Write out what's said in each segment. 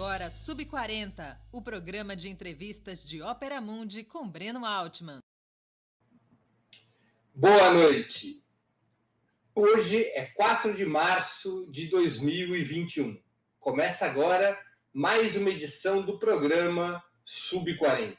agora Sub40, o programa de entrevistas de Ópera Mundi com Breno Altman. Boa noite. Hoje é 4 de março de 2021. Começa agora mais uma edição do programa Sub40.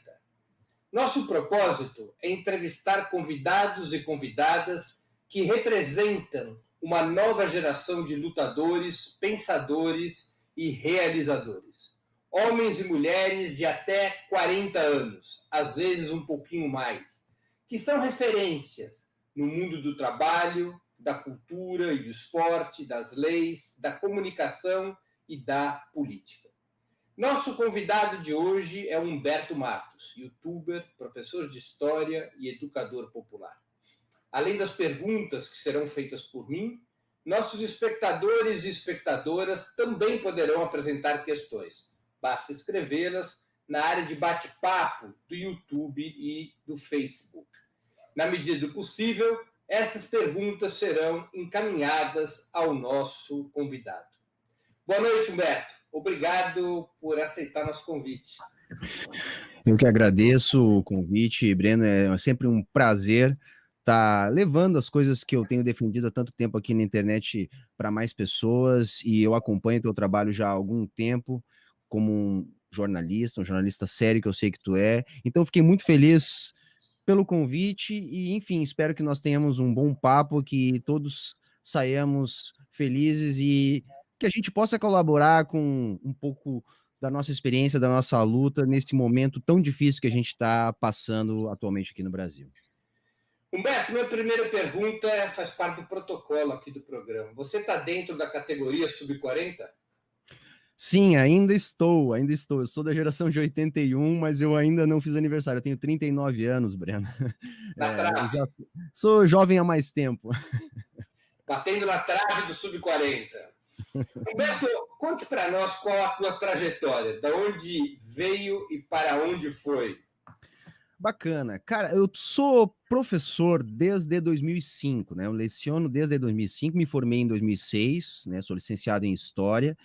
Nosso propósito é entrevistar convidados e convidadas que representam uma nova geração de lutadores, pensadores e realizadores. Homens e mulheres de até 40 anos, às vezes um pouquinho mais, que são referências no mundo do trabalho, da cultura e do esporte, das leis, da comunicação e da política. Nosso convidado de hoje é Humberto Matos, youtuber, professor de história e educador popular. Além das perguntas que serão feitas por mim, nossos espectadores e espectadoras também poderão apresentar questões. Basta escrevê-las na área de bate-papo do YouTube e do Facebook. Na medida do possível, essas perguntas serão encaminhadas ao nosso convidado. Boa noite, Humberto. Obrigado por aceitar nosso convite. Eu que agradeço o convite, Breno. É sempre um prazer estar levando as coisas que eu tenho defendido há tanto tempo aqui na internet para mais pessoas, e eu acompanho o teu trabalho já há algum tempo como um jornalista sério que eu sei que tu é. Então, fiquei muito feliz pelo convite e, enfim, espero que nós tenhamos um bom papo, que todos saiamos felizes e que a gente possa colaborar com um pouco da nossa experiência, da nossa luta, nesse momento tão difícil que a gente está passando atualmente aqui no Brasil. Humberto, minha primeira pergunta faz parte do protocolo aqui do programa. Você está dentro da categoria Sub-40? Sim, ainda estou. Eu sou da geração de 81, mas eu ainda não fiz aniversário. Eu tenho 39 anos, Breno. Eu já sou jovem há mais tempo. Batendo na trave do Sub-40. Humberto, conte para nós qual a tua trajetória, de onde veio e para onde foi. Bacana. Cara, eu sou professor desde 2005, né? Eu leciono desde 2005, me formei em 2006, né? Sou licenciado em História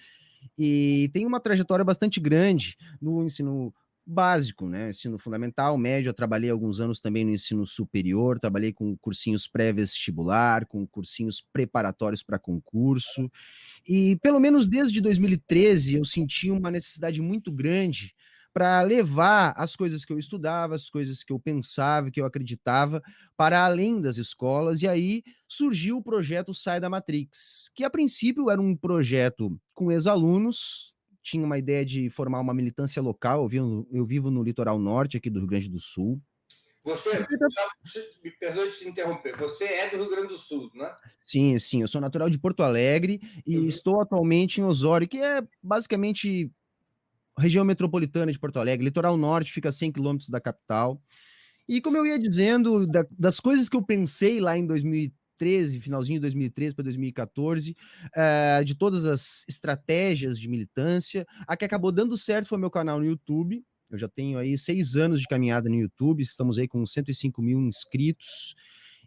e tenho uma trajetória bastante grande no ensino básico, né? Ensino fundamental, médio. Eu trabalhei alguns anos também no ensino superior, trabalhei com cursinhos pré-vestibular, com cursinhos preparatórios para concurso. E pelo menos desde 2013 eu senti uma necessidade muito grande para levar as coisas que eu estudava, as coisas que eu pensava, que eu acreditava, para além das escolas, e aí surgiu o projeto Sai da Matrix, que a princípio era um projeto com ex-alunos, tinha uma ideia de formar uma militância local. Eu vivo no litoral norte aqui do Rio Grande do Sul. Me perdoe de te interromper, você é do Rio Grande do Sul, né? Sim, eu sou natural de Porto Alegre e estou atualmente em Osório, que é basicamente região metropolitana de Porto Alegre. Litoral norte fica a 100 quilômetros da capital. E como eu ia dizendo, das coisas que eu pensei lá em 2013, finalzinho de 2013 para 2014, de todas as estratégias de militância, a que acabou dando certo foi meu canal no YouTube. Eu já tenho aí 6 anos de caminhada no YouTube, estamos aí com 105 mil inscritos.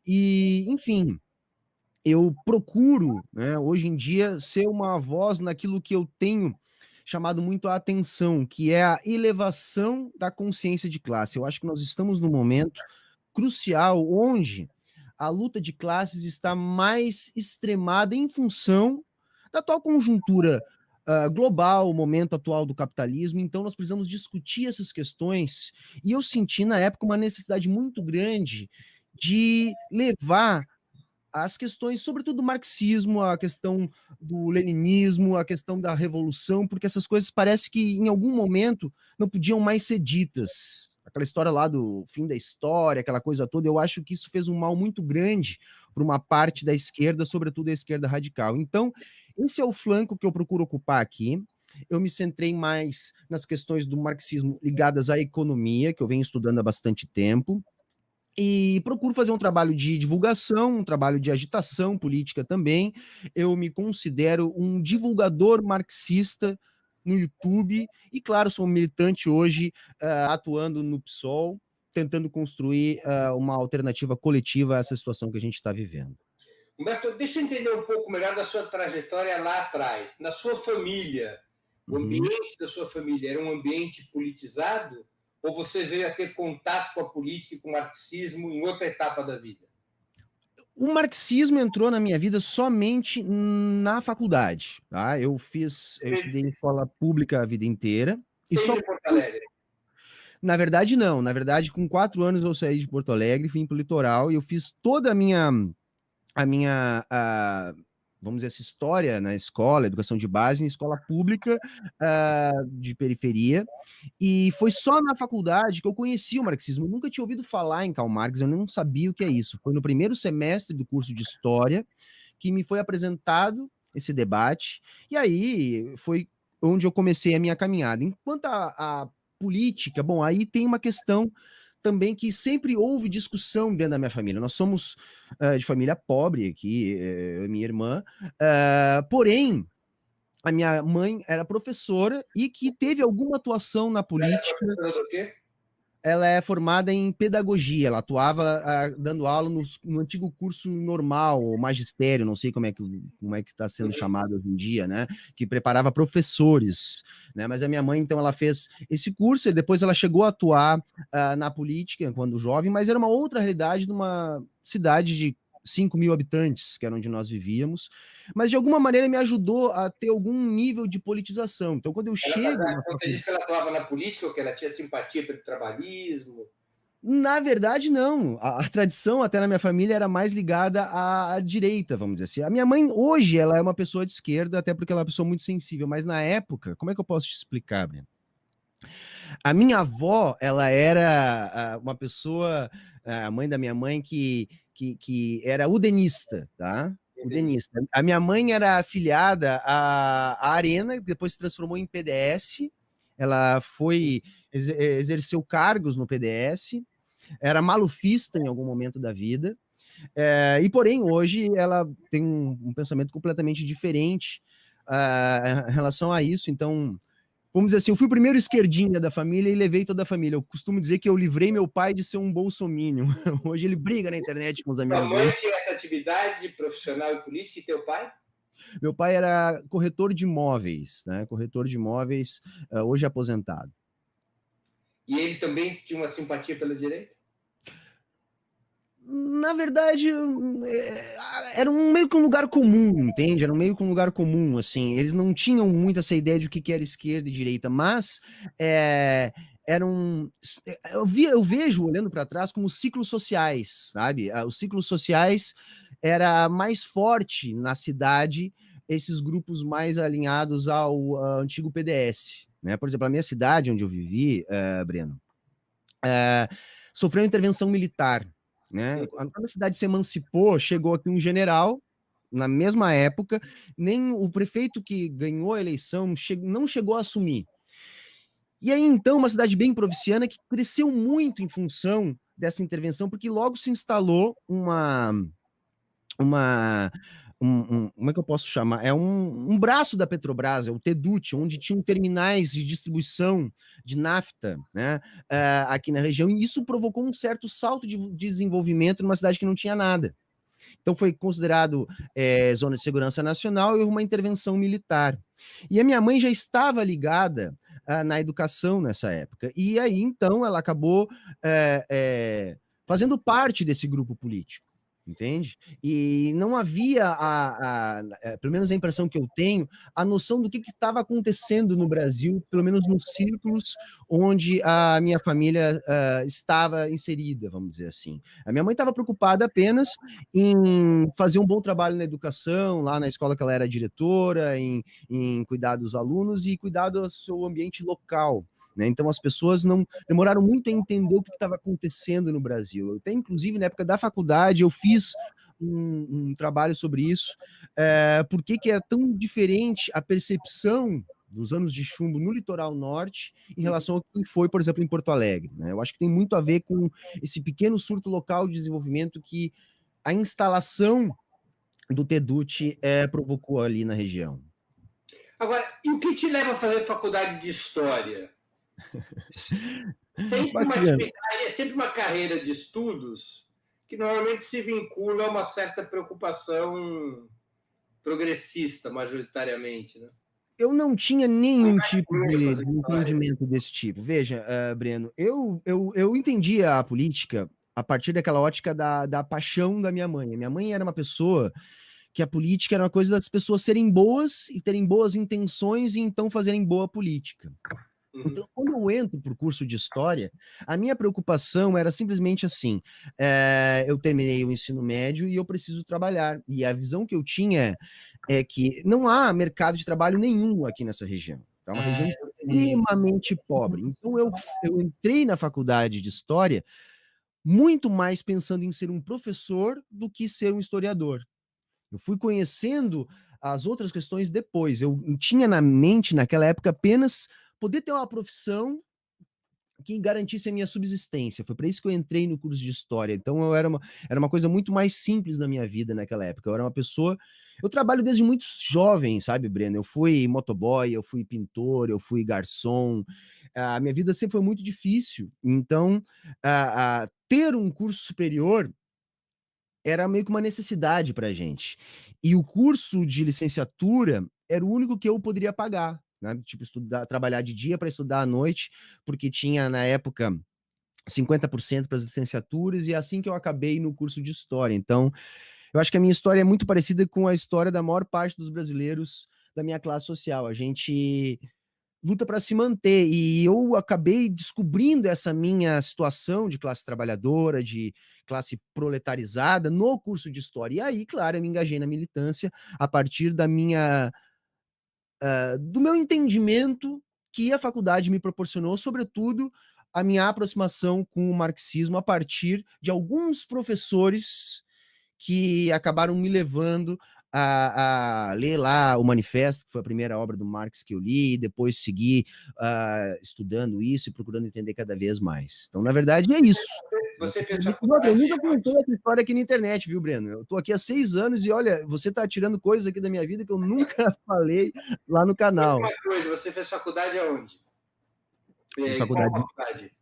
E, enfim, eu procuro, né, hoje em dia, ser uma voz naquilo que eu tenho chamado muito a atenção, que é a elevação da consciência de classe. Eu acho que nós estamos num momento crucial onde a luta de classes está mais extremada em função da atual conjuntura global, o momento atual do capitalismo. Então nós precisamos discutir essas questões, e eu senti na época uma necessidade muito grande de levar as questões, sobretudo do marxismo, a questão do leninismo, a questão da revolução, porque essas coisas parece que em algum momento não podiam mais ser ditas. Aquela história lá do fim da história, aquela coisa toda, eu acho que isso fez um mal muito grande para uma parte da esquerda, sobretudo a esquerda radical. Então, esse é o flanco que eu procuro ocupar aqui. Eu me centrei mais nas questões do marxismo ligadas à economia, que eu venho estudando há bastante tempo, e procuro fazer um trabalho de divulgação, um trabalho de agitação política também. Eu me considero um divulgador marxista no YouTube e, claro, sou um militante hoje, atuando no PSOL, tentando construir uma alternativa coletiva a essa situação que a gente está vivendo. Humberto, deixa eu entender um pouco melhor da sua trajetória lá atrás. Na sua família, O ambiente da sua família era um ambiente politizado? Ou você veio a ter contato com a política e com o marxismo em outra etapa da vida? O marxismo entrou na minha vida somente na faculdade, tá? Eu estudei em escola pública a vida inteira e só Sempre em Porto Alegre? na verdade não, na verdade com 4 anos eu saí de Porto Alegre, vim para o litoral e eu fiz toda a minha vamos dizer, essa história na escola, educação de base, em escola pública de periferia, e foi só na faculdade que eu conheci o marxismo. Eu nunca tinha ouvido falar em Karl Marx, eu não sabia o que é isso. Foi no primeiro semestre do curso de História que me foi apresentado esse debate, e aí foi onde eu comecei a minha caminhada. Enquanto a política, bom, aí tem uma questão também que sempre houve discussão dentro da minha família. Nós somos de família pobre aqui, eu e minha irmã, porém, a minha mãe era professora e que teve alguma atuação na política. Era professora do quê? Ela é formada em pedagogia, ela atuava dando aula no antigo curso normal, ou magistério, não sei como é que está sendo chamado hoje em dia, né? Que preparava professores, né? Mas a minha mãe, então, ela fez esse curso e depois ela chegou a atuar na política quando jovem, mas era uma outra realidade numa cidade de 5.000 habitantes, que era onde nós vivíamos, mas de alguma maneira me ajudou a ter algum nível de politização. Então, quando eu chego... Você disse que ela atuava na política ou que ela tinha simpatia pelo trabalhismo? Na verdade, não. A tradição, até na minha família, era mais ligada à direita, vamos dizer assim. A minha mãe, hoje, ela é uma pessoa de esquerda, até porque ela é uma pessoa muito sensível, mas na época, como é que eu posso te explicar, Breno? A minha avó, ela era uma pessoa, a mãe da minha mãe, que era udenista, tá? Udenista. A minha mãe era afiliada à Arena, que depois se transformou em PDS. Ela exerceu cargos no PDS, era malufista em algum momento da vida, e porém hoje ela tem um pensamento completamente diferente em relação a isso. Então, vamos dizer assim, eu fui o primeiro esquerdinha da família e levei toda a família. Eu costumo dizer que eu livrei meu pai de ser um bolsominion. Hoje ele briga na internet com os amigos Sua dele. mãe tinha essa atividade profissional e política, e teu pai? Meu pai era corretor de imóveis, né? Corretor de imóveis, hoje aposentado. E ele também tinha uma simpatia pela direita? Na verdade, era meio que um lugar comum, entende? Era meio que um lugar comum, assim. Eles não tinham muito essa ideia de o que era esquerda e direita, mas eram... Eu vejo, olhando para trás, como ciclos sociais, sabe? Os ciclos sociais era mais forte na cidade, esses grupos mais alinhados ao antigo PDS, né? Por exemplo, a minha cidade, onde eu vivi, Breno, sofreu intervenção militar, né? Quando a cidade se emancipou, chegou aqui um general, na mesma época, nem o prefeito que ganhou a eleição não chegou a assumir. E aí, então, uma cidade bem provinciana que cresceu muito em função dessa intervenção, porque logo se instalou como é que eu posso chamar? É um braço da Petrobras, é o TEDUT, onde tinham terminais de distribuição de nafta, né, aqui na região, e isso provocou um certo salto de desenvolvimento numa cidade que não tinha nada. Então foi considerado zona de segurança nacional e uma intervenção militar. E a minha mãe já estava ligada na educação nessa época, e aí então ela acabou fazendo parte desse grupo político. Entende? E não havia, pelo menos a impressão que eu tenho, a noção do que estava acontecendo no Brasil, pelo menos nos círculos onde a minha família estava inserida, vamos dizer assim. A minha mãe estava preocupada apenas em fazer um bom trabalho na educação, lá na escola que ela era diretora, em cuidar dos alunos e cuidar do seu ambiente local. Né? Então as pessoas não demoraram muito a entender o que estava acontecendo no Brasil. Eu até, inclusive, na época da faculdade, eu fiz um trabalho sobre isso, por que é tão diferente a percepção dos anos de chumbo no litoral norte em relação ao que foi, por exemplo, em Porto Alegre. Né? Eu acho que tem muito a ver com esse pequeno surto local de desenvolvimento que a instalação do TEDUT provocou ali na região. Agora, e o que te leva a fazer faculdade de História? Sempre uma carreira de estudos que normalmente se vincula a uma certa preocupação progressista, majoritariamente, né? Eu não tinha nenhum tipo de Fazer história. entendimento desse tipo. Veja, Breno, eu entendia a política a partir daquela ótica da paixão da minha mãe. A minha mãe era uma pessoa que a política era uma coisa das pessoas serem boas e terem boas intenções e então fazerem boa política. Uhum. Então, quando eu entro para o curso de História, a minha preocupação era simplesmente assim, eu terminei o ensino médio e eu preciso trabalhar. E a visão que eu tinha é que não há mercado de trabalho nenhum aqui nessa região. É uma região extremamente pobre. Então, eu entrei na faculdade de História muito mais pensando em ser um professor do que ser um historiador. Eu fui conhecendo as outras questões depois. Eu tinha na mente, naquela época, apenas poder ter uma profissão que garantisse a minha subsistência. Foi para isso que eu entrei no curso de História. Então, era uma coisa muito mais simples na minha vida naquela época. Eu era uma pessoa. Eu trabalho desde muito jovem, sabe, Breno? Eu fui motoboy, eu fui pintor, eu fui garçom. A minha vida sempre foi muito difícil. Então, ter um curso superior era meio que uma necessidade para a gente. E o curso de licenciatura era o único que eu poderia pagar, né? Tipo, estudar, trabalhar de dia para estudar à noite, porque tinha na época 50% para as licenciaturas, e é assim que eu acabei no curso de História. Então, eu acho que a minha história é muito parecida com a história da maior parte dos brasileiros da minha classe social. A gente luta para se manter. E eu acabei descobrindo essa minha situação de classe trabalhadora, de classe proletarizada, no curso de História. E aí, claro, eu me engajei na militância a partir do meu entendimento que a faculdade me proporcionou, sobretudo a minha aproximação com o marxismo a partir de alguns professores que acabaram me levando a ler lá o Manifesto, que foi a primeira obra do Marx que eu li, e depois segui estudando isso e procurando entender cada vez mais. Então, na verdade, é isso. Você fez Eu faculdade nunca onde? contei essa história aqui na internet, viu, Breno? Eu tô aqui há 6 anos e olha, você tá tirando coisas aqui da minha vida que eu nunca falei lá no canal. Última coisa, você fez faculdade aonde? Fiz Em qual faculdade, faculdade de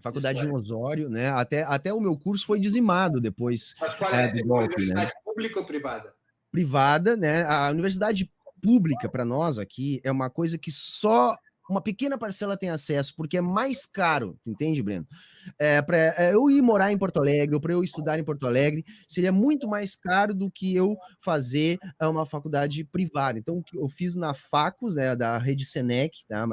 faculdade em história? Osório, né? Até o meu curso foi dizimado depois Mas qual é? do Uma golpe, né? universidade pública ou privada? Privada, né? A universidade pública para nós aqui é uma coisa que só uma pequena parcela tem acesso, porque é mais caro, entende, Breno? Para eu ir morar em Porto Alegre ou para eu estudar em Porto Alegre, seria muito mais caro do que eu fazer uma faculdade privada. Então, o que eu fiz na Facus, né, da Rede Senec, tá?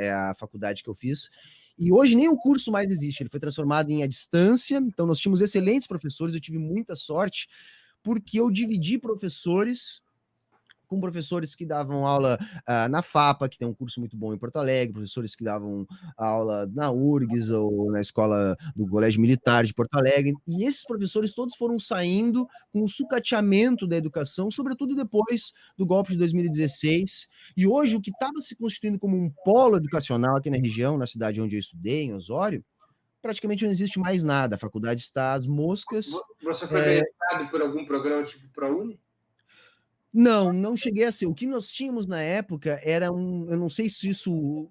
É a faculdade que eu fiz. E hoje nem o curso mais existe, ele foi transformado em à distância. Então, nós tínhamos excelentes professores, eu tive muita sorte, porque eu dividi professores com professores que davam aula na FAPA, que tem um curso muito bom em Porto Alegre, professores que davam aula na URGS ou na escola do Colégio Militar de Porto Alegre, e esses professores todos foram saindo com o sucateamento da educação, sobretudo depois do golpe de 2016, e hoje o que estava se constituindo como um polo educacional aqui na região, na cidade onde eu estudei, em Osório, praticamente não existe mais nada, a faculdade está às moscas. Você foi beneficiado por algum programa tipo ProUni? Não, não cheguei a ser. O que nós tínhamos na época era eu não sei se isso,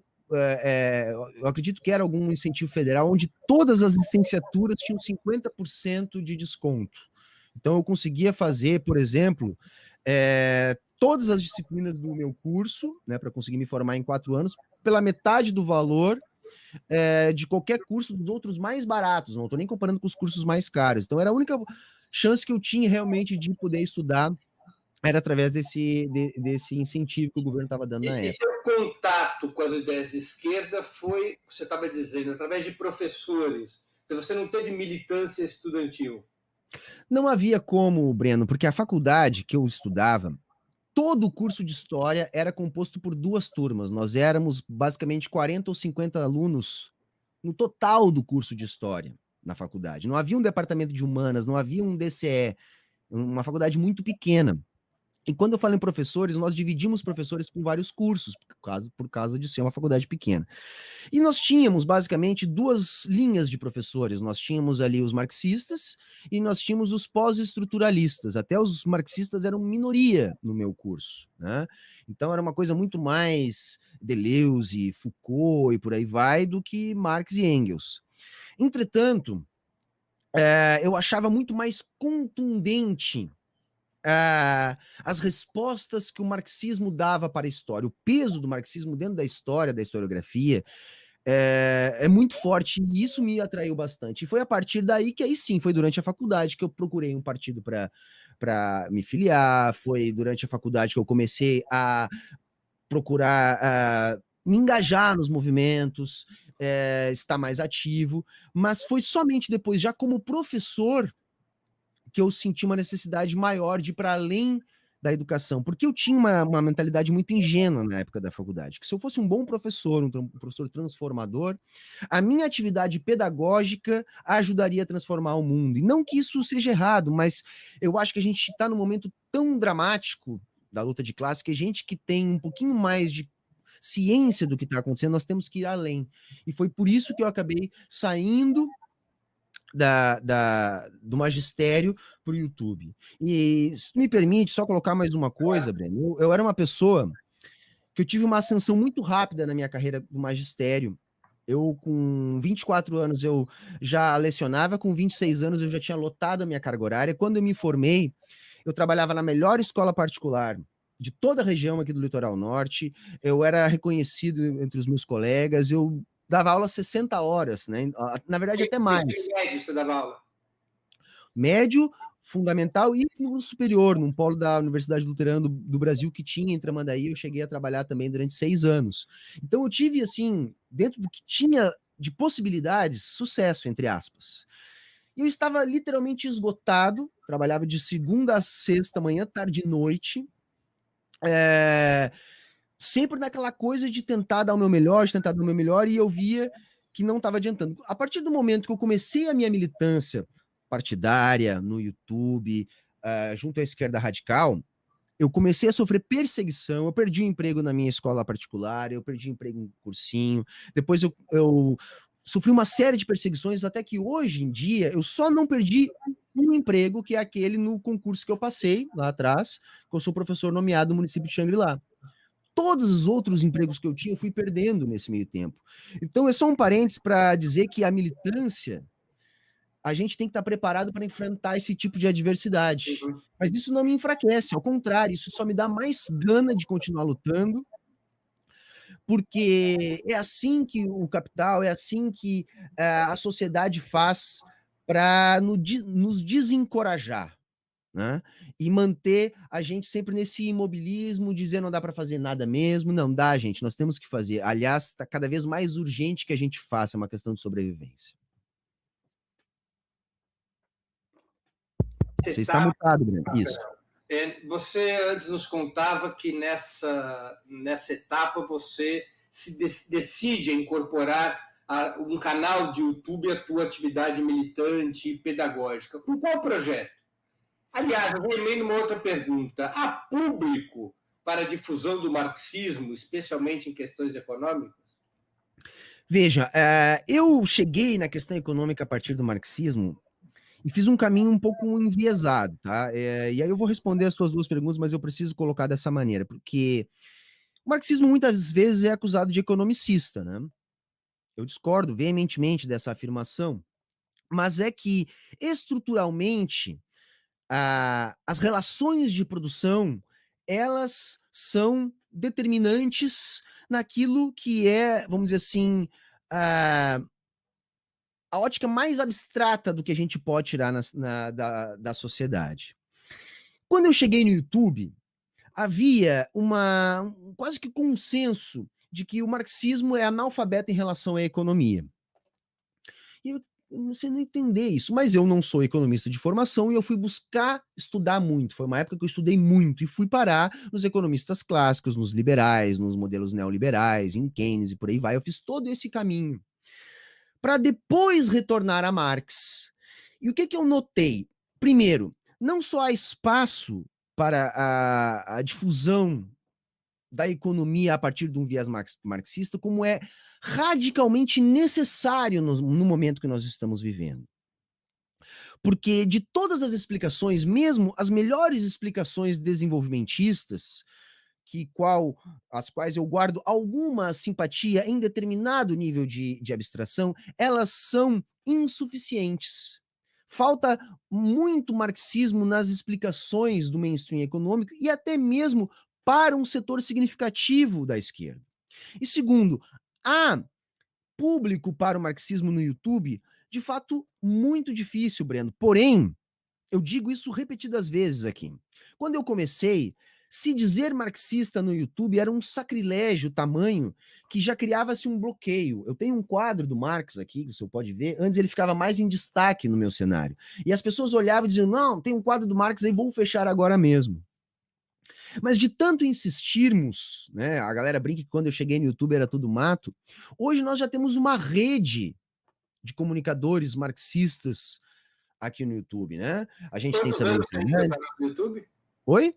eu acredito que era algum incentivo federal, onde todas as licenciaturas tinham 50% de desconto. Então eu conseguia fazer, por exemplo, todas as disciplinas do meu curso, né, para conseguir me formar em 4 anos, pela metade do valor de qualquer curso dos outros mais baratos. Não estou nem comparando com os cursos mais caros. Então era a única chance que eu tinha realmente de poder estudar era através desse incentivo que o governo estava dando na E época. teu contato com as ideias de esquerda foi, você estava dizendo, através de professores. Então, você não teve militância estudantil. Não havia como, Breno, porque a faculdade que eu estudava, todo o curso de história era composto por 2 turmas. Nós éramos basicamente 40 ou 50 alunos no total do curso de história na faculdade. Não havia um departamento de humanas, não havia um DCE, uma faculdade muito pequena. E quando eu falo em professores, nós dividimos professores com vários cursos, por causa de ser uma faculdade pequena. E nós tínhamos basicamente 2 linhas de professores. Nós tínhamos ali os marxistas e nós tínhamos os pós-estruturalistas. Até os marxistas eram minoria no meu curso, né? Então era uma coisa muito mais Deleuze, Foucault e por aí vai do que Marx e Engels. Entretanto, eu achava muito mais contundente as respostas que o marxismo dava para a história, o peso do marxismo dentro da história, da historiografia, é muito forte, e isso me atraiu bastante. E foi a partir daí que, aí sim, foi durante a faculdade que eu procurei um partido para me filiar, foi durante a faculdade que eu comecei a procurar me engajar nos movimentos, estar mais ativo, mas foi somente depois, já como professor, que eu senti uma necessidade maior de ir para além da educação, porque eu tinha uma mentalidade muito ingênua na época da faculdade, que se eu fosse um bom professor, um professor transformador, a minha atividade pedagógica ajudaria a transformar o mundo. E não que isso seja errado, mas eu acho que a gente está num momento tão dramático da luta de classe que a gente que tem um pouquinho mais de ciência do que está acontecendo, nós temos que ir além. E foi por isso que eu acabei saindo do magistério para o YouTube. E se tu me permite só colocar mais uma coisa, Breno, eu era uma pessoa que eu tive uma ascensão muito rápida na minha carreira do magistério. Eu, com 24 anos, eu já lecionava, com 26 anos eu já tinha lotado a minha carga horária. Quando eu me formei, eu trabalhava na melhor escola particular de toda a região aqui do Litoral Norte, eu era reconhecido entre os meus colegas, eu dava aula 60 horas, né? Na verdade, até mais. Médio você dava aula? Médio, fundamental e no superior, num polo da Universidade Luterana do Brasil que tinha em Tramandaí, eu cheguei a trabalhar também durante 6 anos. Então eu tive, assim, dentro do que tinha de possibilidades, sucesso, entre aspas. E eu estava literalmente esgotado, trabalhava de segunda a sexta, manhã, tarde e noite, sempre naquela coisa de tentar dar o meu melhor, e eu via que não estava adiantando. A partir do momento que eu comecei a minha militância partidária no YouTube, junto à esquerda radical, eu comecei a sofrer perseguição, eu perdi o emprego na minha escola particular, eu perdi o emprego em cursinho, depois eu sofri uma série de perseguições, até que hoje em dia eu só não perdi um emprego, que é aquele no concurso que eu passei lá atrás, que eu sou professor nomeado no município de Xangri-Lá. Todos os outros empregos que eu tinha, eu fui perdendo nesse meio tempo. Então, é só um parênteses para dizer que a militância, a gente tem que estar preparado para enfrentar esse tipo de adversidade. Mas isso não me enfraquece, ao contrário, isso só me dá mais gana de continuar lutando, porque é assim que o capital, é assim que a sociedade faz para nos desencorajar, né? E manter a gente sempre nesse imobilismo, dizer não dá para fazer nada mesmo. Não dá, gente, nós temos que fazer. Aliás, está cada vez mais urgente que a gente faça, é uma questão de sobrevivência. Você está mutado, Breno. Isso. Você antes nos contava que nessa etapa você se decide incorporar um canal de YouTube à tua atividade militante e pedagógica. Com qual projeto? Aliás, eu vou emendar uma outra pergunta. Há público para a difusão do marxismo, especialmente em questões econômicas? Veja, eu cheguei na questão econômica a partir do marxismo e fiz um caminho um pouco enviesado, tá? E aí eu vou responder as tuas duas perguntas, mas eu preciso colocar dessa maneira, porque o marxismo muitas vezes é acusado de economicista, né? Eu discordo veementemente dessa afirmação, mas é que estruturalmente as relações de produção, elas são determinantes naquilo que é, vamos dizer assim, a ótica mais abstrata do que a gente pode tirar da sociedade. Quando eu cheguei no YouTube, havia quase que consenso de que o marxismo é analfabeto em relação à economia. E eu não sei nem entender isso, mas eu não sou economista de formação e eu fui buscar estudar muito. Foi uma época que eu estudei muito e fui parar nos economistas clássicos, nos liberais, nos modelos neoliberais, em Keynes e por aí vai. Eu fiz todo esse caminho para depois retornar a Marx. E o que eu notei? Primeiro, não só há espaço para a difusão da economia a partir de um viés marxista, como é radicalmente necessário no momento que nós estamos vivendo. Porque de todas as explicações, mesmo as melhores explicações desenvolvimentistas, as quais eu guardo alguma simpatia em determinado nível de abstração, elas são insuficientes. Falta muito marxismo nas explicações do mainstream econômico e até mesmo para um setor significativo da esquerda. E segundo, há público para o marxismo no YouTube, de fato, muito difícil, Breno. Porém, eu digo isso repetidas vezes aqui. Quando eu comecei, se dizer marxista no YouTube era um sacrilégio tamanho que já criava-se um bloqueio. Eu tenho um quadro do Marx aqui, que você pode ver, antes ele ficava mais em destaque no meu cenário. E as pessoas olhavam e diziam, não, tem um quadro do Marx aí, vou fechar agora mesmo. Mas de tanto insistirmos, né, a galera brinca que quando eu cheguei no YouTube era tudo mato, hoje nós já temos uma rede de comunicadores marxistas aqui no YouTube, né? A gente tem Quantos Sabrina anos tem teu Fernandes. canal no YouTube? Oi?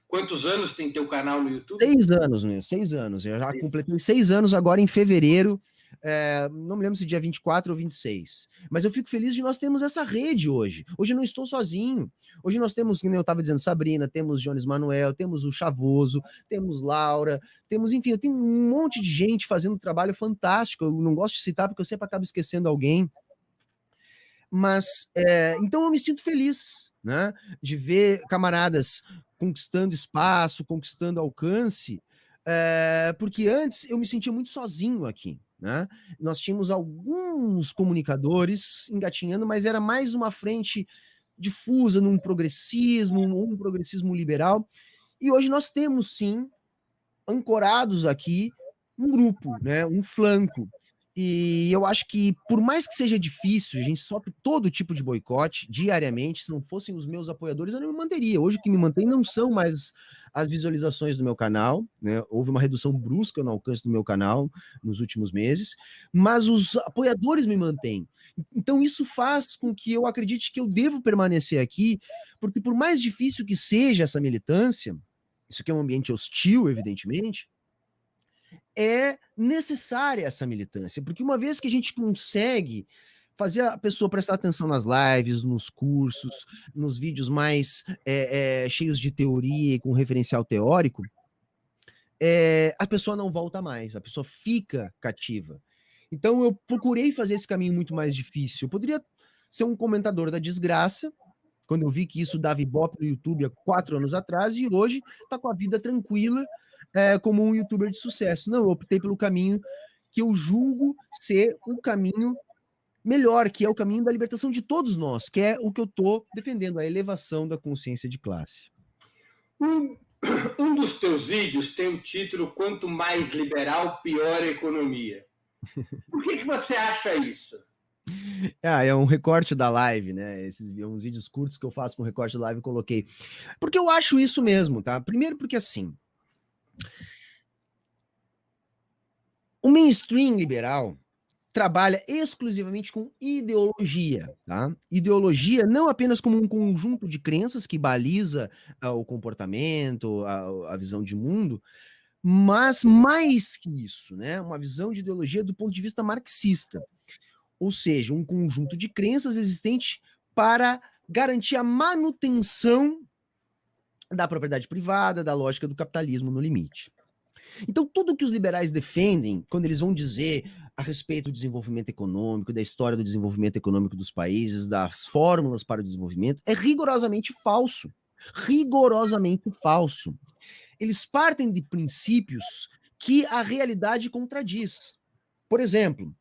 Quantos anos tem teu canal no YouTube? 6 anos, né? 6 anos. Eu já completei 6 anos agora em fevereiro. Não me lembro se dia 24 ou 26. Mas eu fico feliz de nós termos essa rede hoje. Hoje eu não estou sozinho. Hoje nós temos, como eu estava dizendo, Sabrina, temos Jones Manuel, temos o Chavoso, temos Laura, temos, enfim, eu tenho um monte de gente fazendo um trabalho fantástico. Eu não gosto de citar porque eu sempre acabo esquecendo alguém. Mas, então eu me sinto feliz, né, de ver camaradas conquistando espaço, conquistando alcance, porque antes eu me sentia muito sozinho aqui, né? Nós tínhamos alguns comunicadores engatinhando, mas era mais uma frente difusa num progressismo, um progressismo liberal, e hoje nós temos sim, ancorados aqui, um grupo, né, um flanco. E eu acho que, por mais que seja difícil, a gente sofre todo tipo de boicote diariamente. Se não fossem os meus apoiadores, eu não me manteria. Hoje o que me mantém não são mais as visualizações do meu canal, né? Houve uma redução brusca no alcance do meu canal nos últimos meses, mas os apoiadores me mantêm. Então isso faz com que eu acredite que eu devo permanecer aqui, porque por mais difícil que seja essa militância, isso aqui é um ambiente hostil, evidentemente, é necessária essa militância, porque uma vez que a gente consegue fazer a pessoa prestar atenção nas lives, nos cursos, nos vídeos mais cheios de teoria e com referencial teórico, a pessoa não volta mais, a pessoa fica cativa. Então eu procurei fazer esse caminho muito mais difícil. Eu poderia ser um comentador da desgraça, quando eu vi que isso dava ibope no YouTube há 4 anos atrás, e hoje está com a vida tranquila, como um youtuber de sucesso. Não, eu optei pelo caminho que eu julgo ser o caminho melhor, que é o caminho da libertação de todos nós, que é o que eu estou defendendo, a elevação da consciência de classe. Um dos teus vídeos tem o título Quanto mais liberal, pior a economia. Por que você acha isso? É um recorte da live, né? Uns vídeos curtos que eu faço com recorte da live, coloquei. Porque eu acho isso mesmo, tá? Primeiro porque, assim, o mainstream liberal trabalha exclusivamente com ideologia, tá? Ideologia não apenas como um conjunto de crenças que baliza o comportamento, a visão de mundo, mas mais que isso, né? Uma visão de ideologia do ponto de vista marxista. Ou seja, um conjunto de crenças existente para garantir a manutenção da propriedade privada, da lógica do capitalismo no limite. Então, tudo que os liberais defendem, quando eles vão dizer a respeito do desenvolvimento econômico, da história do desenvolvimento econômico dos países, das fórmulas para o desenvolvimento, é rigorosamente falso. Rigorosamente falso. Eles partem de princípios que a realidade contradiz. Por exemplo,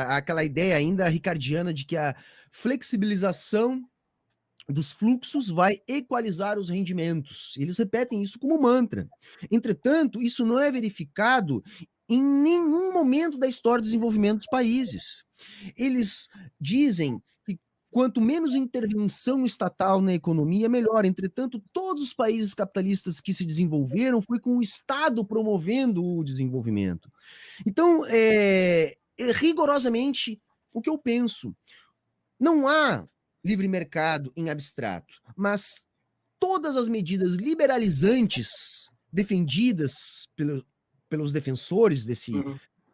aquela ideia ainda ricardiana de que a flexibilização dos fluxos vai equalizar os rendimentos. Eles repetem isso como mantra. Entretanto, isso não é verificado em nenhum momento da história do desenvolvimento dos países. Eles dizem que quanto menos intervenção estatal na economia, melhor. Entretanto, todos os países capitalistas que se desenvolveram foi com o Estado promovendo o desenvolvimento. Então, rigorosamente, o que eu penso, não há livre mercado em abstrato, mas todas as medidas liberalizantes defendidas pelos defensores desse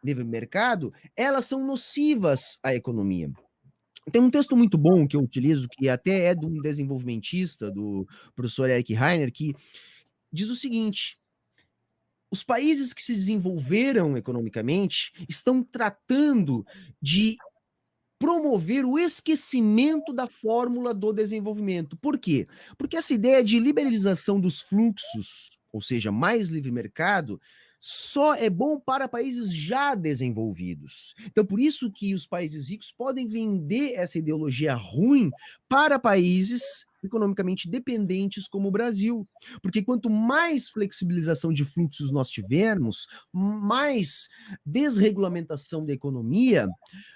livre mercado, elas são nocivas à economia. Tem um texto muito bom que eu utilizo, que até é de um desenvolvimentista, do professor Eric Reiner, que diz o seguinte: os países que se desenvolveram economicamente estão tratando de promover o esquecimento da fórmula do desenvolvimento. Por quê? Porque essa ideia de liberalização dos fluxos, ou seja, mais livre mercado, só é bom para países já desenvolvidos. Então, por isso que os países ricos podem vender essa ideologia ruim para países economicamente dependentes como o Brasil. Porque quanto mais flexibilização de fluxos nós tivermos, mais desregulamentação da economia,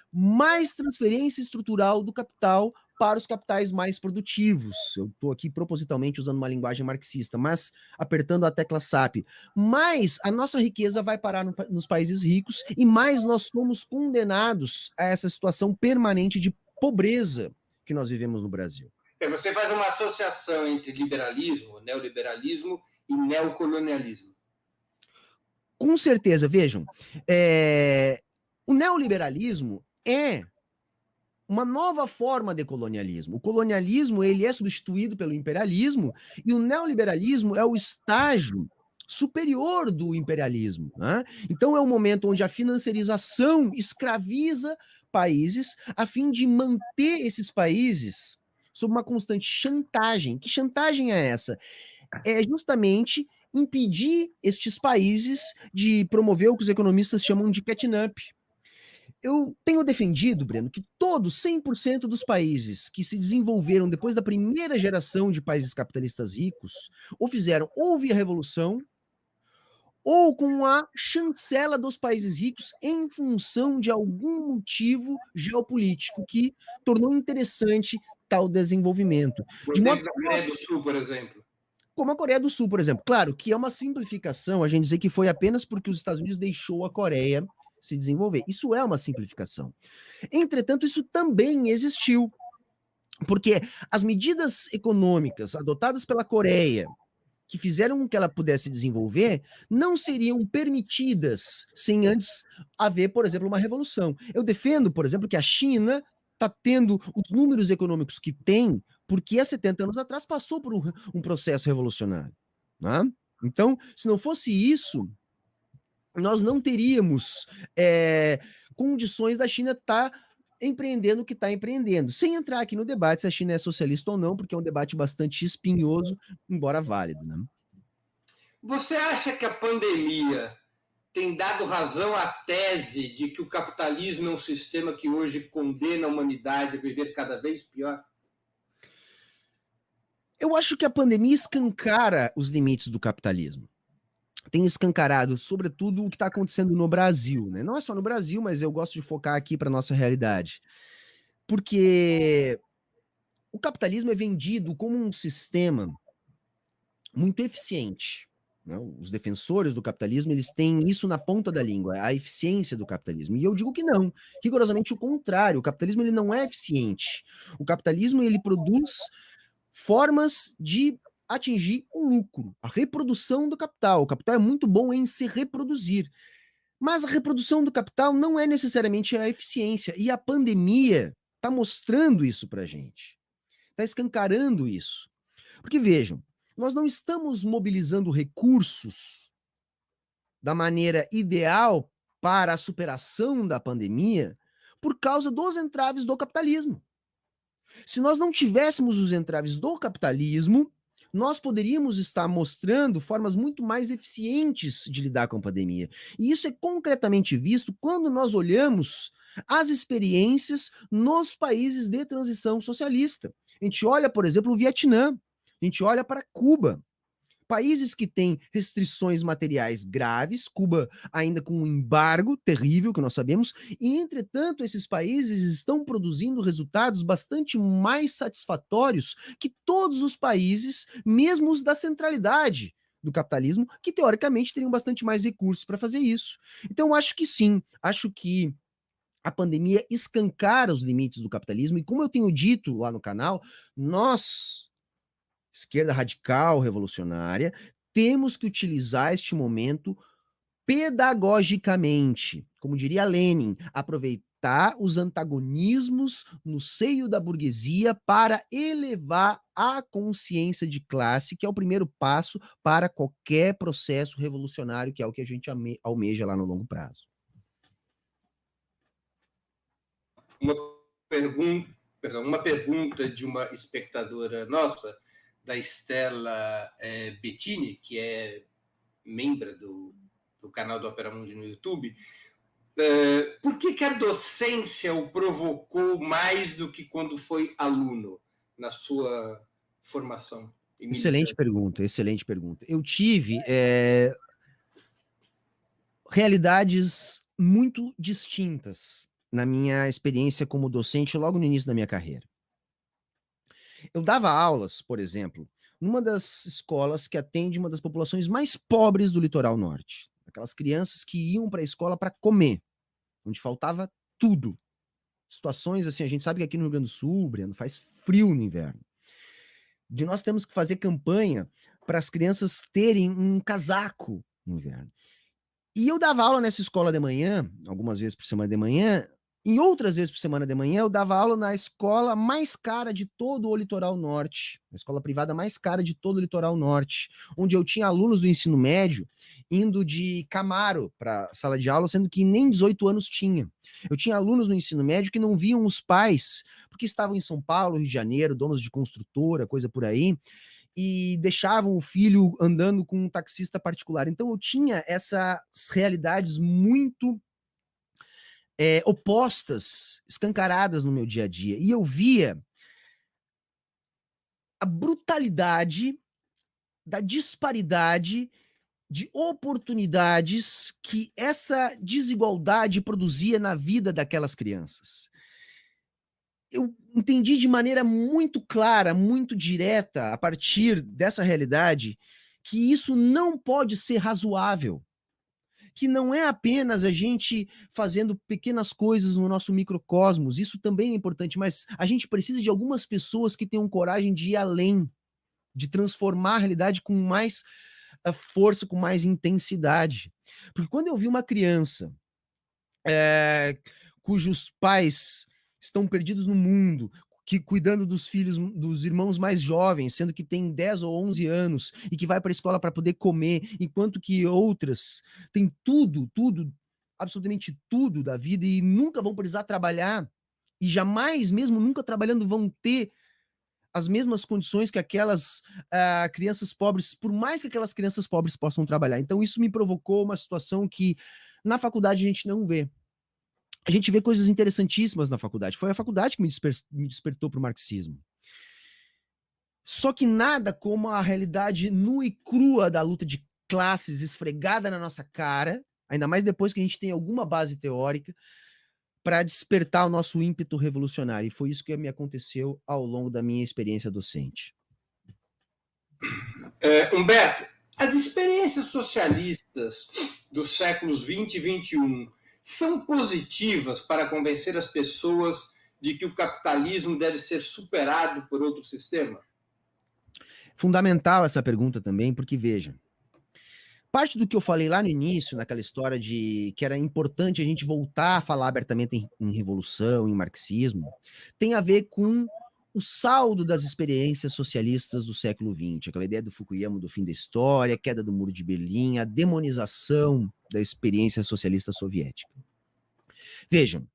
mais transferência estrutural do capital para os capitais mais produtivos. Eu estou aqui propositalmente usando uma linguagem marxista, mas apertando a tecla SAP. Mais a nossa riqueza vai parar nos países ricos e mais nós somos condenados a essa situação permanente de pobreza que nós vivemos no Brasil. Você faz uma associação entre liberalismo, neoliberalismo e neocolonialismo. Com certeza, vejam, o neoliberalismo é uma nova forma de colonialismo. O colonialismo ele é substituído pelo imperialismo e o neoliberalismo é o estágio superior do imperialismo. Né? Então é um momento onde a financiarização escraviza países a fim de manter esses países sob uma constante chantagem. Que chantagem é essa? É justamente impedir estes países de promover o que os economistas chamam de catch-up. Eu tenho defendido, Breno, que todos, 100% dos países que se desenvolveram depois da primeira geração de países capitalistas ricos, ou fizeram ou via revolução, ou com a chancela dos países ricos em função de algum motivo geopolítico que tornou interessante tal desenvolvimento. Por exemplo, a Coreia do Sul, por exemplo. Como a Coreia do Sul, por exemplo. Claro que é uma simplificação a gente dizer que foi apenas porque os Estados Unidos deixou a Coreia se desenvolver. Isso é uma simplificação. Entretanto, isso também existiu. Porque as medidas econômicas adotadas pela Coreia, que fizeram com que ela pudesse desenvolver, não seriam permitidas sem antes haver, por exemplo, uma revolução. Eu defendo, por exemplo, que a China está tendo os números econômicos que tem, porque há 70 anos atrás passou por um processo revolucionário. Né? Então, se não fosse isso, nós não teríamos condições da China estar empreendendo o que está empreendendo. Sem entrar aqui no debate se a China é socialista ou não, porque é um debate bastante espinhoso, embora válido. Né? Você acha que a pandemia tem dado razão à tese de que o capitalismo é um sistema que hoje condena a humanidade a viver cada vez pior? Eu acho que a pandemia escancara os limites do capitalismo. Tem escancarado, sobretudo, o que está acontecendo no Brasil. Né? Não é só no Brasil, mas eu gosto de focar aqui para a nossa realidade. Porque o capitalismo é vendido como um sistema muito eficiente. Né? Os defensores do capitalismo, eles têm isso na ponta da língua, a eficiência do capitalismo. E eu digo que não, rigorosamente o contrário. O capitalismo ele não é eficiente. O capitalismo ele produz formas de atingir o lucro, a reprodução do capital. O capital é muito bom em se reproduzir, mas a reprodução do capital não é necessariamente a eficiência, e a pandemia está mostrando isso para a gente, está escancarando isso. Porque vejam, nós não estamos mobilizando recursos da maneira ideal para a superação da pandemia por causa dos entraves do capitalismo. Se nós não tivéssemos os entraves do capitalismo, nós poderíamos estar mostrando formas muito mais eficientes de lidar com a pandemia. E isso é concretamente visto quando nós olhamos as experiências nos países de transição socialista. A gente olha, por exemplo, o Vietnã, a gente olha para Cuba. Países que têm restrições materiais graves, Cuba ainda com um embargo terrível, que nós sabemos, e, entretanto, esses países estão produzindo resultados bastante mais satisfatórios que todos os países, mesmo os da centralidade do capitalismo, que, teoricamente, teriam bastante mais recursos para fazer isso. Então, acho que sim, acho que a pandemia escancara os limites do capitalismo, e como eu tenho dito lá no canal, nós, esquerda radical revolucionária, temos que utilizar este momento pedagogicamente, como diria Lenin, aproveitar os antagonismos no seio da burguesia para elevar a consciência de classe, que é o primeiro passo para qualquer processo revolucionário, que é o que a gente almeja lá no longo prazo. Uma uma pergunta de uma espectadora nossa, da Estela Bettini, que é membro do canal do Opera Mundi no YouTube. Por que a docência o provocou mais do que quando foi aluno na sua formação? Excelente pergunta, excelente pergunta. Eu tive realidades muito distintas na minha experiência como docente logo no início da minha carreira. Eu dava aulas, por exemplo, numa das escolas que atende uma das populações mais pobres do litoral norte. Aquelas crianças que iam para a escola para comer, onde faltava tudo. Situações assim, a gente sabe que aqui no Rio Grande do Sul, Breno, faz frio no inverno. De nós temos que fazer campanha para as crianças terem um casaco no inverno. E eu dava aula nessa escola de manhã, algumas vezes por semana de manhã, e outras vezes por semana de manhã eu dava aula na escola mais cara de todo o litoral norte, a escola privada mais cara de todo o litoral norte, onde eu tinha alunos do ensino médio indo de Camaro para a sala de aula, sendo que nem 18 anos tinha. Eu tinha alunos no ensino médio que não viam os pais, porque estavam em São Paulo, Rio de Janeiro, donos de construtora, coisa por aí, e deixavam o filho andando com um taxista particular. Então eu tinha essas realidades muito opostas, escancaradas no meu dia a dia. E eu via a brutalidade da disparidade de oportunidades que essa desigualdade produzia na vida daquelas crianças. Eu entendi de maneira muito clara, muito direta, a partir dessa realidade, que isso não pode ser razoável. Que não é apenas a gente fazendo pequenas coisas no nosso microcosmos, isso também é importante, mas a gente precisa de algumas pessoas que tenham coragem de ir além, de transformar a realidade com mais força, com mais intensidade. Porque quando eu vi uma criança cujos pais estão perdidos no mundo, que cuidando dos filhos, dos irmãos mais jovens, sendo que tem 10 ou 11 anos e que vai para a escola para poder comer, enquanto que outras têm tudo, absolutamente tudo da vida e nunca vão precisar trabalhar e jamais, mesmo nunca trabalhando, vão ter as mesmas condições que aquelas crianças pobres, por mais que aquelas crianças pobres possam trabalhar. Então isso me provocou uma situação que na faculdade a gente não vê. A gente vê coisas interessantíssimas na faculdade. Foi a faculdade que me despertou para o marxismo. Só que nada como a realidade nua e crua da luta de classes esfregada na nossa cara, ainda mais depois que a gente tem alguma base teórica, para despertar o nosso ímpeto revolucionário. E foi isso que me aconteceu ao longo da minha experiência docente. Humberto, as experiências socialistas dos séculos 20 e 21 são positivas para convencer as pessoas de que o capitalismo deve ser superado por outro sistema? Fundamental essa pergunta também, porque veja, parte do que eu falei lá no início, naquela história de que era importante a gente voltar a falar abertamente em revolução, em marxismo, tem a ver com o saldo das experiências socialistas do século XX, aquela ideia do Fukuyama do fim da história, a queda do Muro de Berlim, a demonização da experiência socialista soviética. Vejam,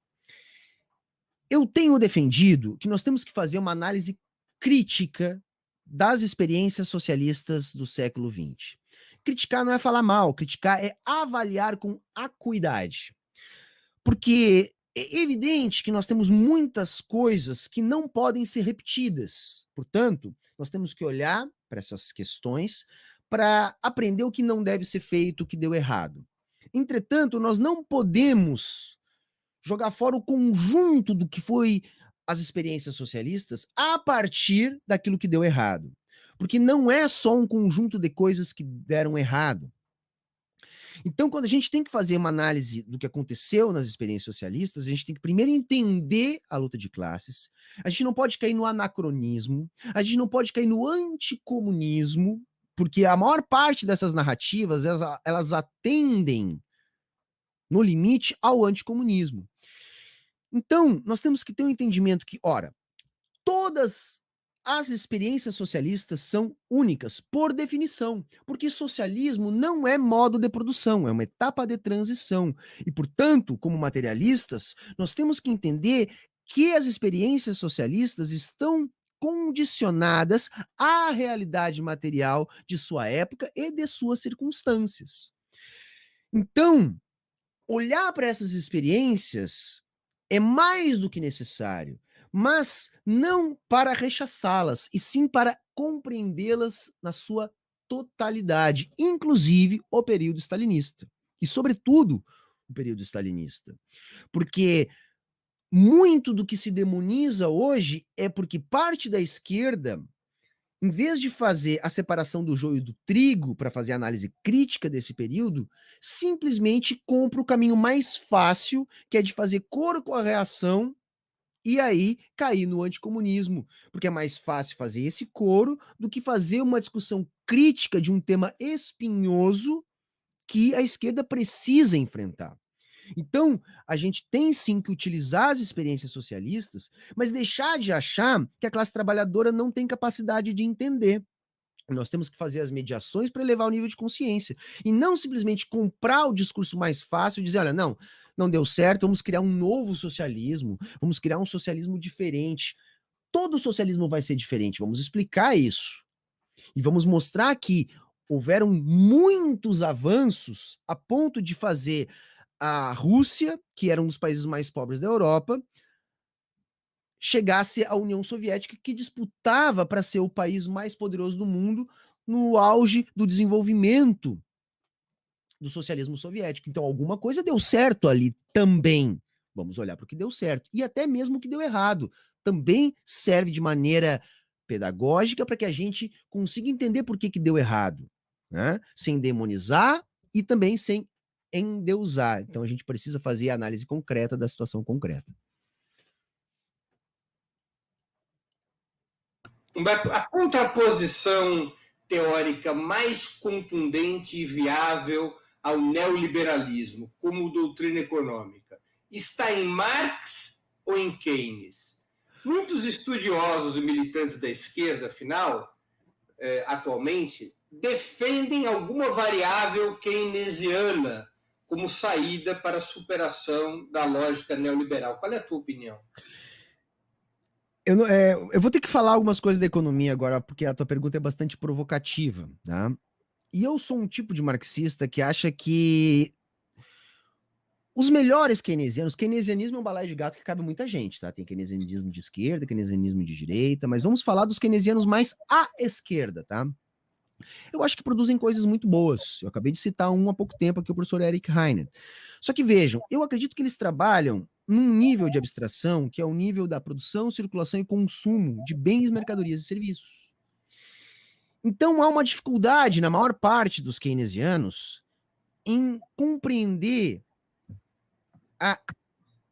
eu tenho defendido que nós temos que fazer uma análise crítica das experiências socialistas do século XX. Criticar não é falar mal, criticar é avaliar com acuidade. Porque é evidente que nós temos muitas coisas que não podem ser repetidas. Portanto, nós temos que olhar para essas questões para aprender o que não deve ser feito, o que deu errado. Entretanto, nós não podemos jogar fora o conjunto do que foi as experiências socialistas a partir daquilo que deu errado. Porque não é só um conjunto de coisas que deram errado. Então, quando a gente tem que fazer uma análise do que aconteceu nas experiências socialistas, a gente tem que primeiro entender a luta de classes, a gente não pode cair no anacronismo, a gente não pode cair no anticomunismo, porque a maior parte dessas narrativas, elas atendem, no limite, ao anticomunismo. Então, nós temos que ter um entendimento que, ora, todas as experiências socialistas são únicas, por definição, porque socialismo não é modo de produção, é uma etapa de transição. E, portanto, como materialistas, nós temos que entender que as experiências socialistas estão condicionadas à realidade material de sua época e de suas circunstâncias. Então, olhar para essas experiências é mais do que necessário, mas não para rechaçá-las, e sim para compreendê-las na sua totalidade, inclusive o período stalinista. E, sobretudo, o período stalinista. Porque muito do que se demoniza hoje é porque parte da esquerda, em vez de fazer a separação do joio do trigo para fazer a análise crítica desse período, simplesmente compra o caminho mais fácil, que é de fazer coro com a reação e aí cair no anticomunismo, porque é mais fácil fazer esse coro do que fazer uma discussão crítica de um tema espinhoso que a esquerda precisa enfrentar. Então, a gente tem sim que utilizar as experiências socialistas, mas deixar de achar que a classe trabalhadora não tem capacidade de entender. Nós temos que fazer as mediações para elevar o nível de consciência. E não simplesmente comprar o discurso mais fácil e dizer, olha, não deu certo, vamos criar um novo socialismo, vamos criar um socialismo diferente. Todo socialismo vai ser diferente, vamos explicar isso. E vamos mostrar que houveram muitos avanços a ponto de fazer a Rússia, que era um dos países mais pobres da Europa, chegasse à União Soviética, que disputava para ser o país mais poderoso do mundo no auge do desenvolvimento do socialismo soviético. Então, alguma coisa deu certo ali também. Vamos olhar para o que deu certo. E até mesmo o que deu errado. Também serve de maneira pedagógica para que a gente consiga entender por que deu errado, né? Sem demonizar e também sem endeusar. Então, a gente precisa fazer a análise concreta da situação concreta. A contraposição teórica mais contundente e viável ao neoliberalismo como doutrina econômica está em Marx ou em Keynes? Muitos estudiosos e militantes da esquerda, afinal, atualmente, defendem alguma variável keynesiana como saída para a superação da lógica neoliberal. Qual é a tua opinião? Eu vou ter que falar algumas coisas da economia agora, porque a tua pergunta é bastante provocativa, tá? E eu sou um tipo de marxista que acha que os melhores keynesianos, keynesianismo é um balaio de gato que cabe muita gente, tá? Tem keynesianismo de esquerda, keynesianismo de direita, mas vamos falar dos keynesianos mais à esquerda, tá? Eu acho que produzem coisas muito boas. Eu acabei de citar um há pouco tempo aqui, o professor Eric Heiner. Só que vejam, eu acredito que eles trabalham num nível de abstração que é o nível da produção, circulação e consumo de bens, mercadorias e serviços. Então há uma dificuldade na maior parte dos keynesianos em compreender a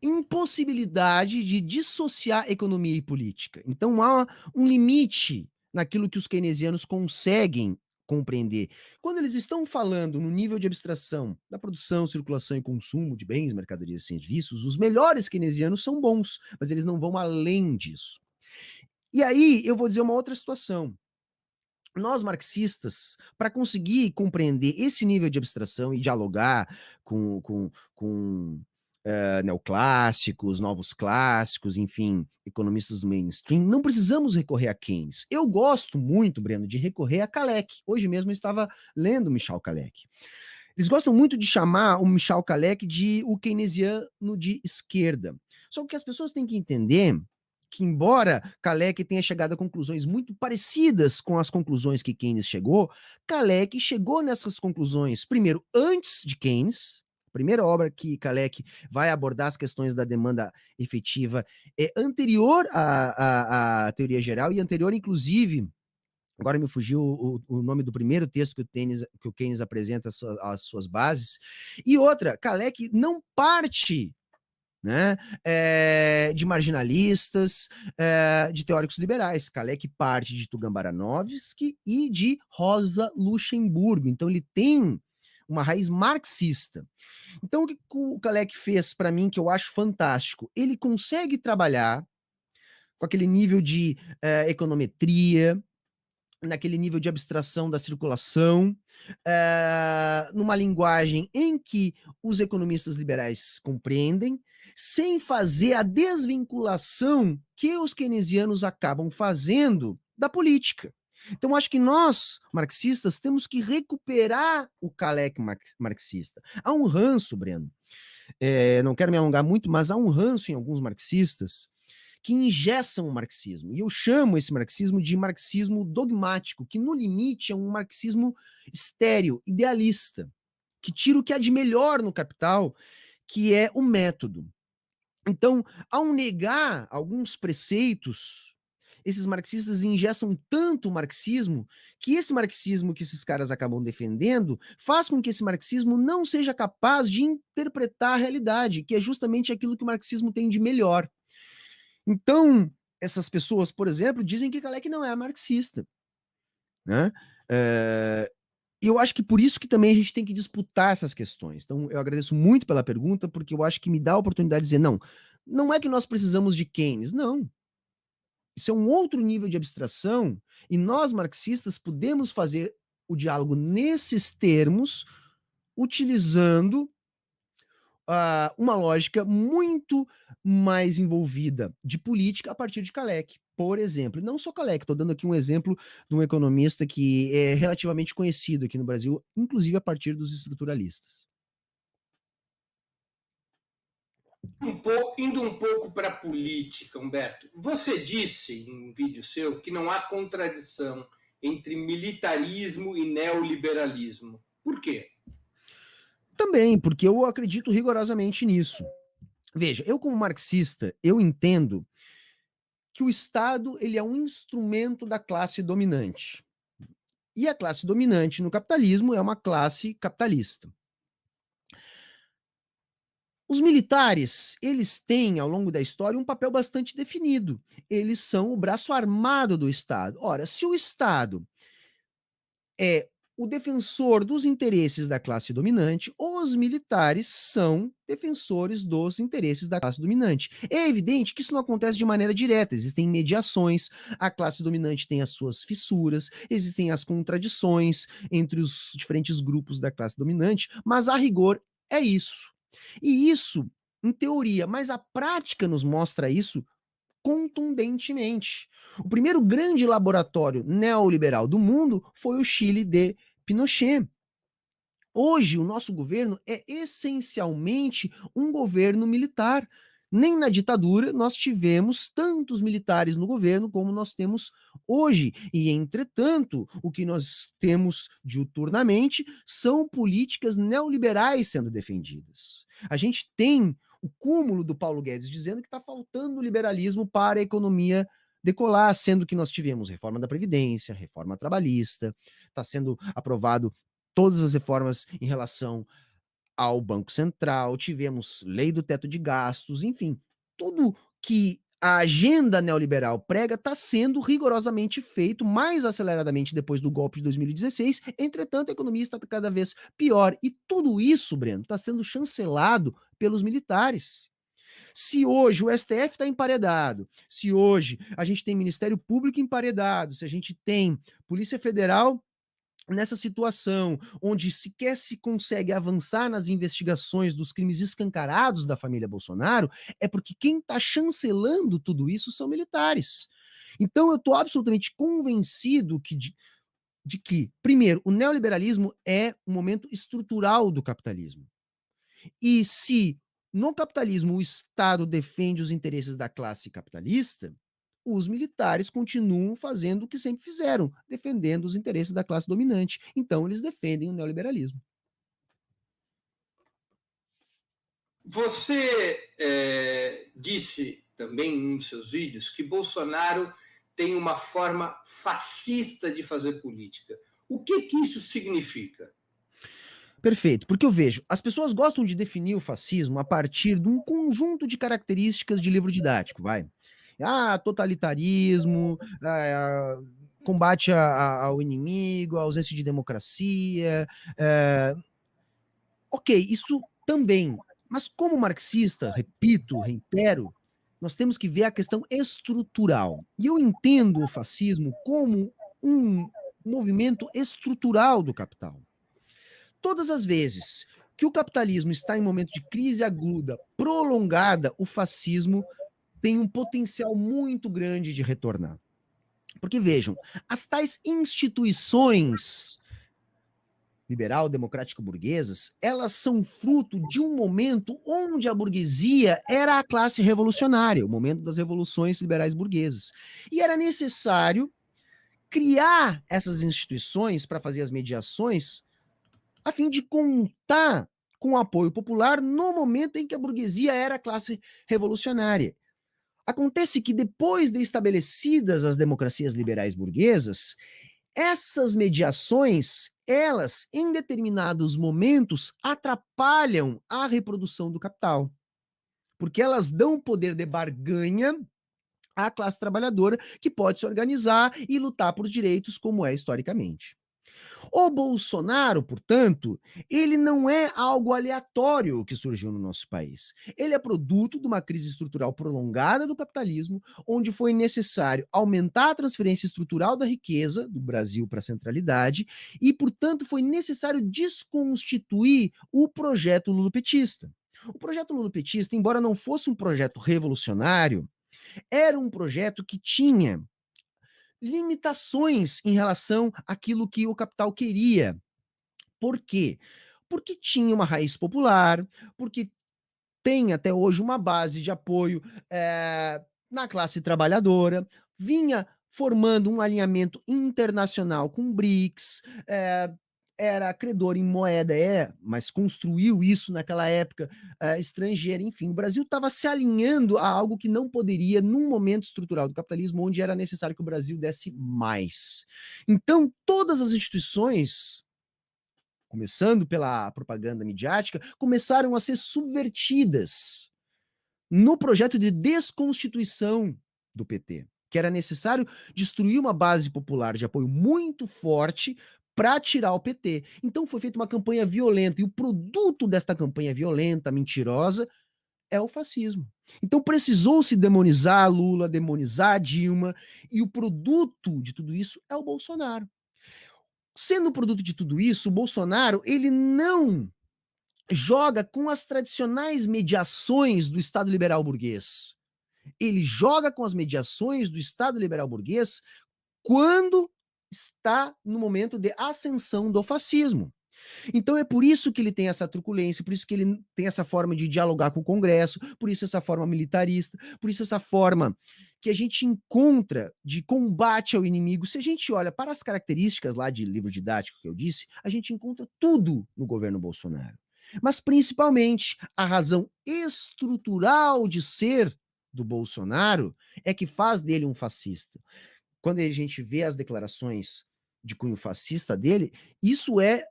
impossibilidade de dissociar economia e política. Então há um limite naquilo que os keynesianos conseguem compreender. Quando eles estão falando no nível de abstração da produção, circulação e consumo de bens, mercadorias e serviços, os melhores keynesianos são bons, mas eles não vão além disso. E aí eu vou dizer uma outra situação. Nós marxistas, para conseguir compreender esse nível de abstração e dialogar com neoclássicos, novos clássicos, enfim, economistas do mainstream, não precisamos recorrer a Keynes. Eu gosto muito, Breno, de recorrer a Kalec. Hoje mesmo eu estava lendo Michal Kalec. Eles gostam muito de chamar o Michal Kalec de o keynesiano de esquerda. Só que as pessoas têm que entender que, embora Kalec tenha chegado a conclusões muito parecidas com as conclusões que Keynes chegou, Kalec chegou nessas conclusões, primeiro, antes de Keynes. A primeira obra que Kalec vai abordar as questões da demanda efetiva é anterior à teoria geral e anterior, inclusive, agora me fugiu o nome do primeiro texto que o Keynes apresenta as suas bases. E outra, Kalec não parte, né, de marginalistas, de teóricos liberais. Kalec parte de Tugan Baranovsky e de Rosa Luxemburgo. Então ele tem uma raiz marxista. Então o que o Kalec fez para mim, que eu acho fantástico, ele consegue trabalhar com aquele nível de econometria, naquele nível de abstração da circulação, numa linguagem em que os economistas liberais compreendem, sem fazer a desvinculação que os keynesianos acabam fazendo da política. Então, acho que nós, marxistas, temos que recuperar o caléque marxista. Há um ranço, Breno, não quero me alongar muito, mas há um ranço em alguns marxistas que engessam o marxismo. E eu chamo esse marxismo de marxismo dogmático, que no limite é um marxismo estéril, idealista, que tira o que há de melhor no Capital, que é o método. Então, ao negar alguns preceitos, esses marxistas engessam tanto o marxismo que esse marxismo que esses caras acabam defendendo faz com que esse marxismo não seja capaz de interpretar a realidade, que é justamente aquilo que o marxismo tem de melhor. Então, essas pessoas, por exemplo, dizem que Kaleck não é marxista, né? E eu acho que por isso que também a gente tem que disputar essas questões. Então, eu agradeço muito pela pergunta, porque eu acho que me dá a oportunidade de dizer, não é que nós precisamos de Keynes, não. Isso é um outro nível de abstração, e nós, marxistas, podemos fazer o diálogo nesses termos, utilizando uma lógica muito mais envolvida de política a partir de Kaleck, por exemplo. Não só Kaleck, estou dando aqui um exemplo de um economista que é relativamente conhecido aqui no Brasil, inclusive a partir dos estruturalistas. Indo um pouco para a política, Humberto, você disse em um vídeo seu que não há contradição entre militarismo e neoliberalismo. Por quê? Também, porque eu acredito rigorosamente nisso. Veja, eu como marxista, eu entendo que o Estado ele é um instrumento da classe dominante. E a classe dominante no capitalismo é uma classe capitalista. Os militares, eles têm, ao longo da história, um papel bastante definido. Eles são o braço armado do Estado. Ora, se o Estado é o defensor dos interesses da classe dominante, os militares são defensores dos interesses da classe dominante. É evidente que isso não acontece de maneira direta, existem mediações, a classe dominante tem as suas fissuras, existem as contradições entre os diferentes grupos da classe dominante, mas a rigor é isso. E isso, em teoria, mas a prática nos mostra isso contundentemente. O primeiro grande laboratório neoliberal do mundo foi o Chile de Pinochet. Hoje, o nosso governo é essencialmente um governo militar. Nem na ditadura nós tivemos tantos militares no governo como nós temos hoje. E, entretanto, o que nós temos diuturnamente são políticas neoliberais sendo defendidas. A gente tem o cúmulo do Paulo Guedes dizendo que está faltando liberalismo para a economia decolar, sendo que nós tivemos reforma da Previdência, reforma trabalhista, está sendo aprovado todas as reformas em relação ao Banco Central, tivemos lei do teto de gastos, enfim, tudo que a agenda neoliberal prega está sendo rigorosamente feito, mais aceleradamente depois do golpe de 2016, entretanto a economia está cada vez pior, e tudo isso, Breno, está sendo chancelado pelos militares. Se hoje o STF está emparedado, se hoje a gente tem Ministério Público emparedado, se a gente tem Polícia Federal nessa situação, onde sequer se consegue avançar nas investigações dos crimes escancarados da família Bolsonaro, é porque quem está chancelando tudo isso são militares. Então eu estou absolutamente convencido de que, primeiro, o neoliberalismo é um momento estrutural do capitalismo. E se no capitalismo o Estado defende os interesses da classe capitalista, os militares continuam fazendo o que sempre fizeram, defendendo os interesses da classe dominante. Então, eles defendem o neoliberalismo. Você disse também em um dos seus vídeos que Bolsonaro tem uma forma fascista de fazer política. O que isso significa? Perfeito, porque eu vejo, as pessoas gostam de definir o fascismo a partir de um conjunto de características de livro didático, vai. Totalitarismo, combate ao inimigo, a ausência de democracia. Ok, isso também. Mas como marxista, repito, reitero, nós temos que ver a questão estrutural. E eu entendo o fascismo como um movimento estrutural do capital. Todas as vezes que o capitalismo está em momento de crise aguda, prolongada, o fascismo tem um potencial muito grande de retornar. Porque vejam, as tais instituições liberal, democrático, burguesas, elas são fruto de um momento onde a burguesia era a classe revolucionária, o momento das revoluções liberais burguesas. E era necessário criar essas instituições para fazer as mediações a fim de contar com o apoio popular no momento em que a burguesia era a classe revolucionária. Acontece que depois de estabelecidas as democracias liberais burguesas, essas mediações, elas, em determinados momentos, atrapalham a reprodução do capital, porque elas dão poder de barganha à classe trabalhadora, que pode se organizar e lutar por direitos, como é historicamente. O Bolsonaro, portanto, ele não é algo aleatório que surgiu no nosso país. Ele é produto de uma crise estrutural prolongada do capitalismo, onde foi necessário aumentar a transferência estrutural da riqueza do Brasil para a centralidade e, portanto, foi necessário desconstituir o projeto lulopetista. O projeto lulopetista, embora não fosse um projeto revolucionário, era um projeto que tinha limitações em relação àquilo que o capital queria. Por quê? Porque tinha uma raiz popular, porque tem até hoje uma base de apoio na classe trabalhadora, vinha formando um alinhamento internacional com o BRICS, era credor em moeda, mas construiu isso naquela época estrangeira, enfim, o Brasil estava se alinhando a algo que não poderia num momento estrutural do capitalismo, onde era necessário que o Brasil desse mais. Então, todas as instituições, começando pela propaganda midiática, começaram a ser subvertidas no projeto de desconstituição do PT, que era necessário destruir uma base popular de apoio muito forte para tirar o PT. Então foi feita uma campanha violenta, e o produto desta campanha violenta, mentirosa, é o fascismo. Então precisou-se demonizar Lula, demonizar Dilma, e o produto de tudo isso é o Bolsonaro. Sendo o produto de tudo isso, o Bolsonaro, ele não joga com as tradicionais mediações do Estado liberal burguês. Ele joga com as mediações do Estado liberal burguês quando está no momento de ascensão do fascismo. Então é por isso que ele tem essa truculência, por isso que ele tem essa forma de dialogar com o Congresso, por isso essa forma militarista, por isso essa forma que a gente encontra de combate ao inimigo. Se a gente olha para as características lá de livro didático que eu disse, a gente encontra tudo no governo Bolsonaro. Mas principalmente a razão estrutural de ser do Bolsonaro é que faz dele um fascista. Quando a gente vê as declarações de cunho fascista dele, isso é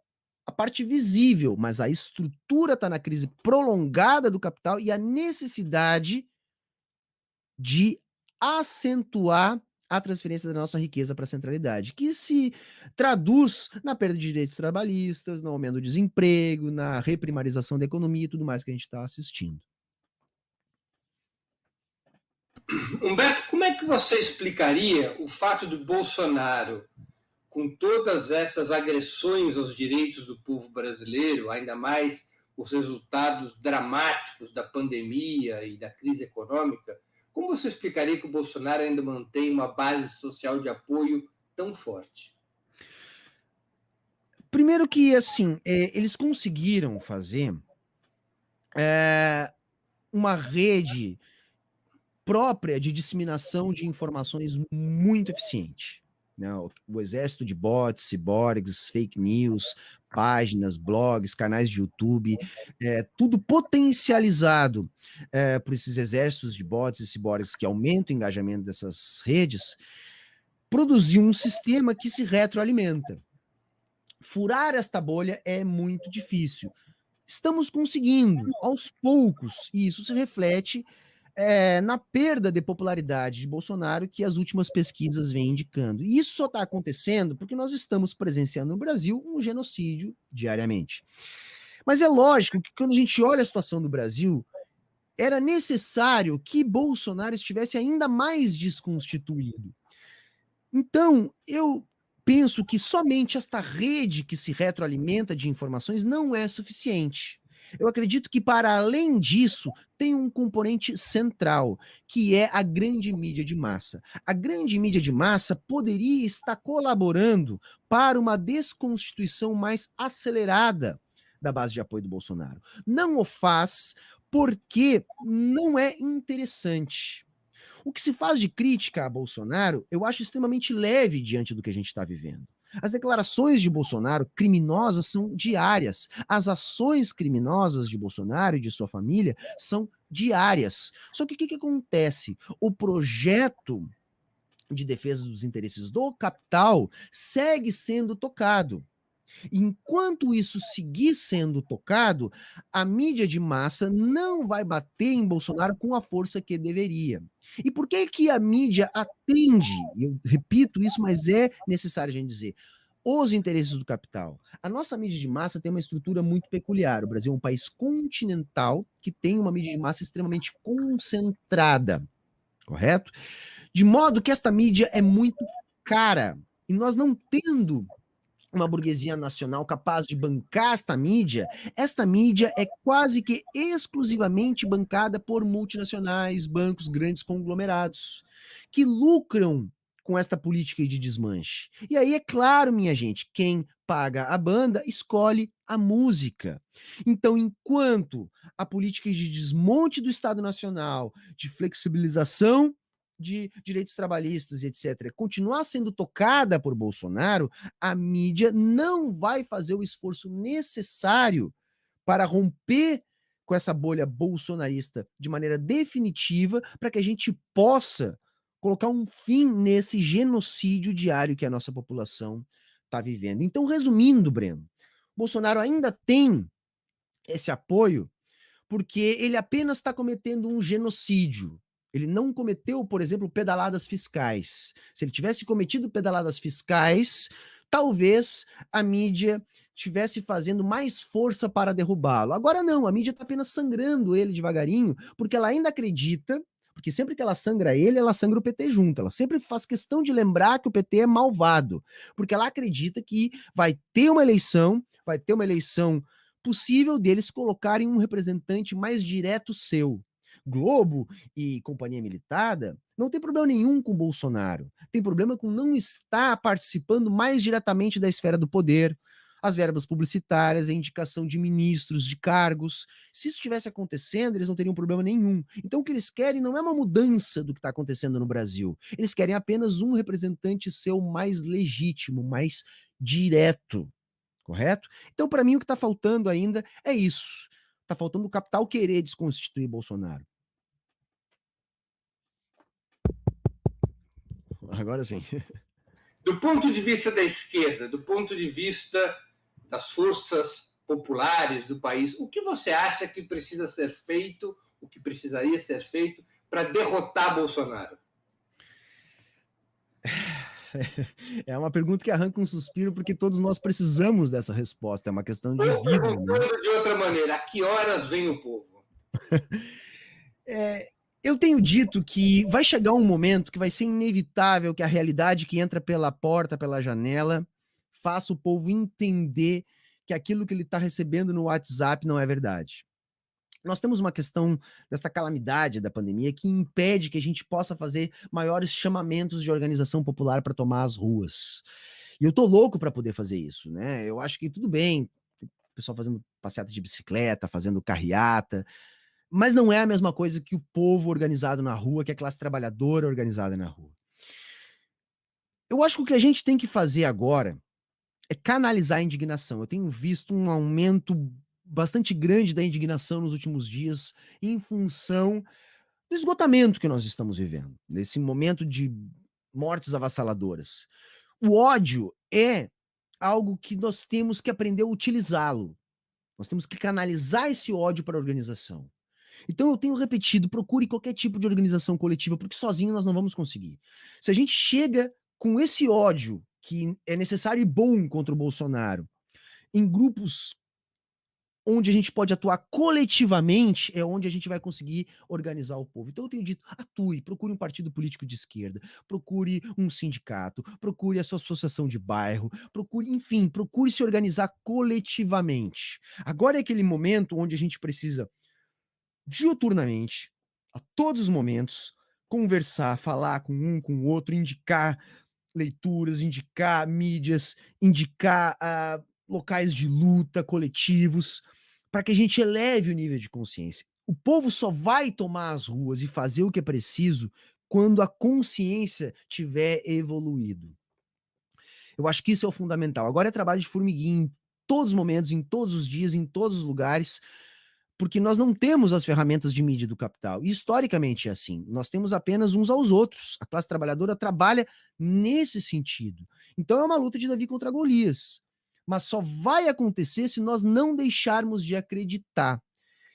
a parte visível, mas a estrutura está na crise prolongada do capital e a necessidade de acentuar a transferência da nossa riqueza para a centralidade, que se traduz na perda de direitos trabalhistas, no aumento do desemprego, na reprimarização da economia e tudo mais que a gente está assistindo. Humberto, como é que você explicaria o fato do Bolsonaro, com todas essas agressões aos direitos do povo brasileiro, ainda mais os resultados dramáticos da pandemia e da crise econômica, como você explicaria que o Bolsonaro ainda mantém uma base social de apoio tão forte? Primeiro que, assim, eles conseguiram fazer uma rede própria de disseminação de informações muito eficiente. Né? O exército de bots, ciborgues, fake news, páginas, blogs, canais de YouTube, tudo potencializado por esses exércitos de bots e ciborgues que aumentam o engajamento dessas redes, produziu um sistema que se retroalimenta. Furar esta bolha é muito difícil. Estamos conseguindo, aos poucos, e isso se reflete na perda de popularidade de Bolsonaro que as últimas pesquisas vêm indicando. E isso só está acontecendo porque nós estamos presenciando no Brasil um genocídio diariamente. Mas é lógico que quando a gente olha a situação do Brasil, era necessário que Bolsonaro estivesse ainda mais desconstituído. Então, eu penso que somente esta rede que se retroalimenta de informações não é suficiente. Eu acredito que, para além disso, tem um componente central, que é a grande mídia de massa. A grande mídia de massa poderia estar colaborando para uma desconstituição mais acelerada da base de apoio do Bolsonaro. Não o faz porque não é interessante. O que se faz de crítica a Bolsonaro, eu acho extremamente leve diante do que a gente está vivendo. As declarações de Bolsonaro criminosas são diárias. As ações criminosas de Bolsonaro e de sua família são diárias. Só que o que acontece? O projeto de defesa dos interesses do capital segue sendo tocado. Enquanto isso seguir sendo tocado, a mídia de massa não vai bater em Bolsonaro com a força que deveria. E por que que a mídia atende? Eu repito isso, mas é necessário a gente dizer. Os interesses do capital. A nossa mídia de massa tem uma estrutura muito peculiar. O Brasil é um país continental que tem uma mídia de massa extremamente concentrada, correto? De modo que esta mídia é muito cara. E nós não tendo uma burguesia nacional capaz de bancar esta mídia é quase que exclusivamente bancada por multinacionais, bancos, grandes conglomerados, que lucram com esta política de desmanche. E aí, é claro, minha gente, quem paga a banda escolhe a música. Então, enquanto a política de desmonte do Estado Nacional, de flexibilização de direitos trabalhistas e etc., continuar sendo tocada por Bolsonaro, a mídia não vai fazer o esforço necessário para romper com essa bolha bolsonarista de maneira definitiva, para que a gente possa colocar um fim nesse genocídio diário que a nossa população está vivendo. Então, resumindo, Breno, Bolsonaro ainda tem esse apoio porque ele apenas está cometendo um genocídio. Ele não cometeu, por exemplo, pedaladas fiscais. Se ele tivesse cometido pedaladas fiscais, talvez a mídia estivesse fazendo mais força para derrubá-lo. Agora não, a mídia está apenas sangrando ele devagarinho, porque ela ainda acredita, porque sempre que ela sangra ele, ela sangra o PT junto. Ela sempre faz questão de lembrar que o PT é malvado, porque ela acredita que vai ter uma eleição possível deles colocarem um representante mais direto seu. Globo e companhia militada não tem problema nenhum com o Bolsonaro. Tem problema com não estar participando mais diretamente da esfera do poder, as verbas publicitárias, a indicação de ministros, de cargos. Se isso estivesse acontecendo, eles não teriam problema nenhum. Então, o que eles querem não é uma mudança do que está acontecendo no Brasil. Eles querem apenas um representante seu mais legítimo, mais direto. Correto? Então, para mim, o que está faltando ainda é isso. Está faltando o capital querer desconstituir Bolsonaro. Agora sim. Do ponto de vista da esquerda, do ponto de vista das forças populares do país, o que você acha que precisa ser feito, o que precisaria ser feito para derrotar Bolsonaro? É uma pergunta que arranca um suspiro, porque todos nós precisamos dessa resposta. É uma questão de vida. Perguntando de outra maneira, a que horas vem o povo? Eu tenho dito que vai chegar um momento que vai ser inevitável que a realidade que entra pela porta, pela janela, faça o povo entender que aquilo que ele está recebendo no WhatsApp não é verdade. Nós temos uma questão dessa calamidade da pandemia que impede que a gente possa fazer maiores chamamentos de organização popular para tomar as ruas. E eu tô louco para poder fazer isso, né? Eu acho que tudo bem, o pessoal fazendo passeata de bicicleta, fazendo carreata, mas não é a mesma coisa que o povo organizado na rua, que a classe trabalhadora organizada na rua. Eu acho que o que a gente tem que fazer agora é canalizar a indignação. Eu tenho visto um aumento bastante grande da indignação nos últimos dias em função do esgotamento que nós estamos vivendo, nesse momento de mortes avassaladoras. O ódio é algo que nós temos que aprender a utilizá-lo. Nós temos que canalizar esse ódio para a organização. Então eu tenho repetido, procure qualquer tipo de organização coletiva, porque sozinho nós não vamos conseguir. Se a gente chega com esse ódio que é necessário e bom contra o Bolsonaro, em grupos onde a gente pode atuar coletivamente, é onde a gente vai conseguir organizar o povo. Então eu tenho dito, atue, procure um partido político de esquerda, procure um sindicato, procure a sua associação de bairro, procure, enfim, procure se organizar coletivamente. Agora é aquele momento onde a gente precisa diuturnamente, a todos os momentos, conversar, falar com um, com o outro, indicar leituras, indicar mídias, indicar locais de luta, coletivos, para que a gente eleve o nível de consciência. O povo só vai tomar as ruas e fazer o que é preciso quando a consciência tiver evoluído. Eu acho que isso é o fundamental. Agora é trabalho de formiguinha em todos os momentos, em todos os dias, em todos os lugares, porque nós não temos as ferramentas de mídia do capital. E historicamente é assim. Nós temos apenas uns aos outros. A classe trabalhadora trabalha nesse sentido. Então é uma luta de Davi contra Golias. Mas só vai acontecer se nós não deixarmos de acreditar.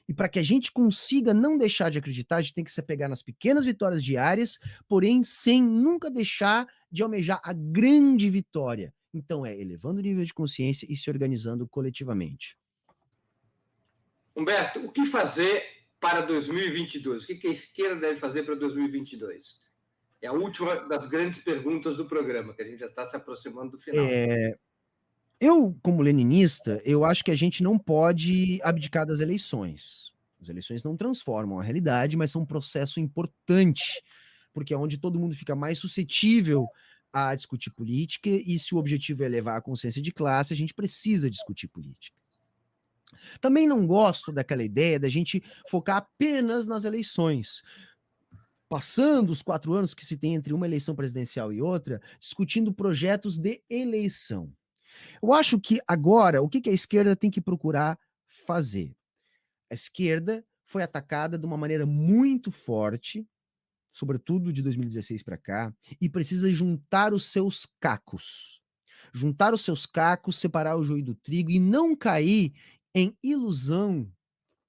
E para que a gente consiga não deixar de acreditar, a gente tem que se apegar nas pequenas vitórias diárias, porém sem nunca deixar de almejar a grande vitória. Então é elevando o nível de consciência e se organizando coletivamente. Humberto, o que fazer para 2022? O que a esquerda deve fazer para 2022? É a última das grandes perguntas do programa, que a gente já está se aproximando do final. Eu, como leninista, eu acho que a gente não pode abdicar das eleições. As eleições não transformam a realidade, mas são um processo importante, porque é onde todo mundo fica mais suscetível a discutir política, e se o objetivo é levar a consciência de classe, a gente precisa discutir política. Também não gosto daquela ideia da gente focar apenas nas eleições, passando os 4 anos que se tem entre uma eleição presidencial e outra, discutindo projetos de eleição. Eu acho que agora, o que a esquerda tem que procurar fazer? A esquerda foi atacada de uma maneira muito forte, sobretudo de 2016 para cá, e precisa juntar os seus cacos. Juntar os seus cacos, separar o joio do trigo e não cair em ilusão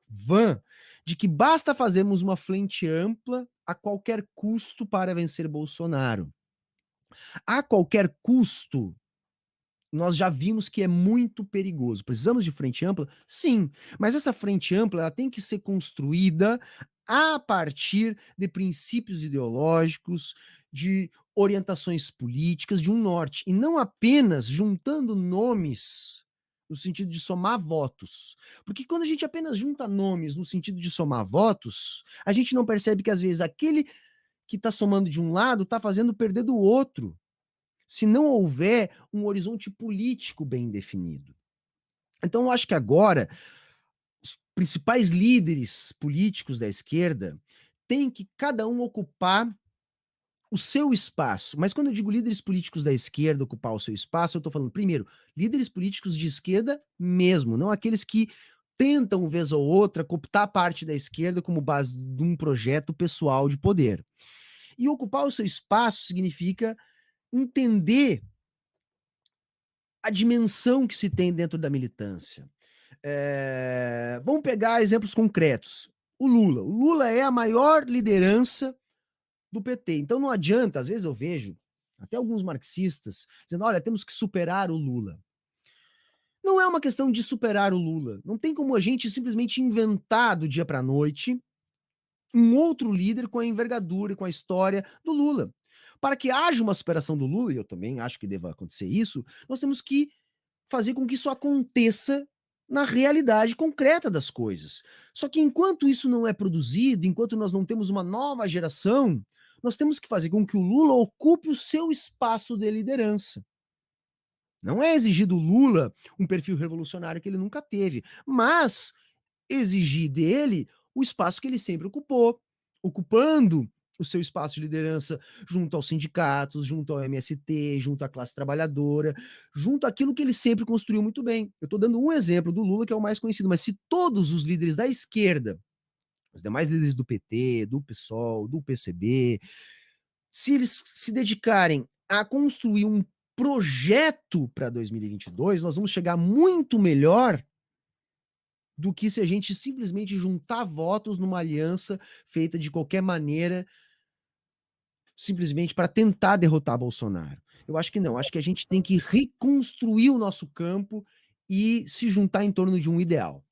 vã de que basta fazermos uma frente ampla a qualquer custo para vencer Bolsonaro. A qualquer custo, nós já vimos que é muito perigoso. Precisamos de frente ampla? Sim, mas essa frente ampla ela tem que ser construída a partir de princípios ideológicos, de orientações políticas, de um norte, e não apenas juntando nomes no sentido de somar votos. Porque quando a gente apenas junta nomes no sentido de somar votos, a gente não percebe que às vezes aquele que está somando de um lado está fazendo perder do outro, se não houver um horizonte político bem definido. Então, eu acho que agora os principais líderes políticos da esquerda têm que cada um ocupar o seu espaço. Mas quando eu digo líderes políticos da esquerda ocupar o seu espaço, eu estou falando, primeiro, líderes políticos de esquerda mesmo, não aqueles que tentam, vez ou outra, cooptar parte da esquerda como base de um projeto pessoal de poder. E ocupar o seu espaço significa entender a dimensão que se tem dentro da militância. Vamos pegar exemplos concretos. O Lula. O Lula é a maior liderança do PT. Então não adianta, às vezes eu vejo até alguns marxistas dizendo, olha, temos que superar o Lula. Não é uma questão de superar o Lula. Não tem como a gente simplesmente inventar do dia para a noite um outro líder com a envergadura e com a história do Lula. Para que haja uma superação do Lula, e eu também acho que deva acontecer isso, nós temos que fazer com que isso aconteça na realidade concreta das coisas. Só que enquanto isso não é produzido, enquanto nós não temos uma nova geração, nós temos que fazer com que o Lula ocupe o seu espaço de liderança. Não é exigir do Lula um perfil revolucionário que ele nunca teve, mas exigir dele o espaço que ele sempre ocupou, ocupando o seu espaço de liderança junto aos sindicatos, junto ao MST, junto à classe trabalhadora, junto àquilo que ele sempre construiu muito bem. Eu estou dando um exemplo do Lula, que é o mais conhecido, mas se todos os líderes da esquerda, os demais líderes do PT, do PSOL, do PCB, se eles se dedicarem a construir um projeto para 2022, nós vamos chegar muito melhor do que se a gente simplesmente juntar votos numa aliança feita de qualquer maneira, simplesmente para tentar derrotar Bolsonaro. Eu acho que não, acho que a gente tem que reconstruir o nosso campo e se juntar em torno de um ideal.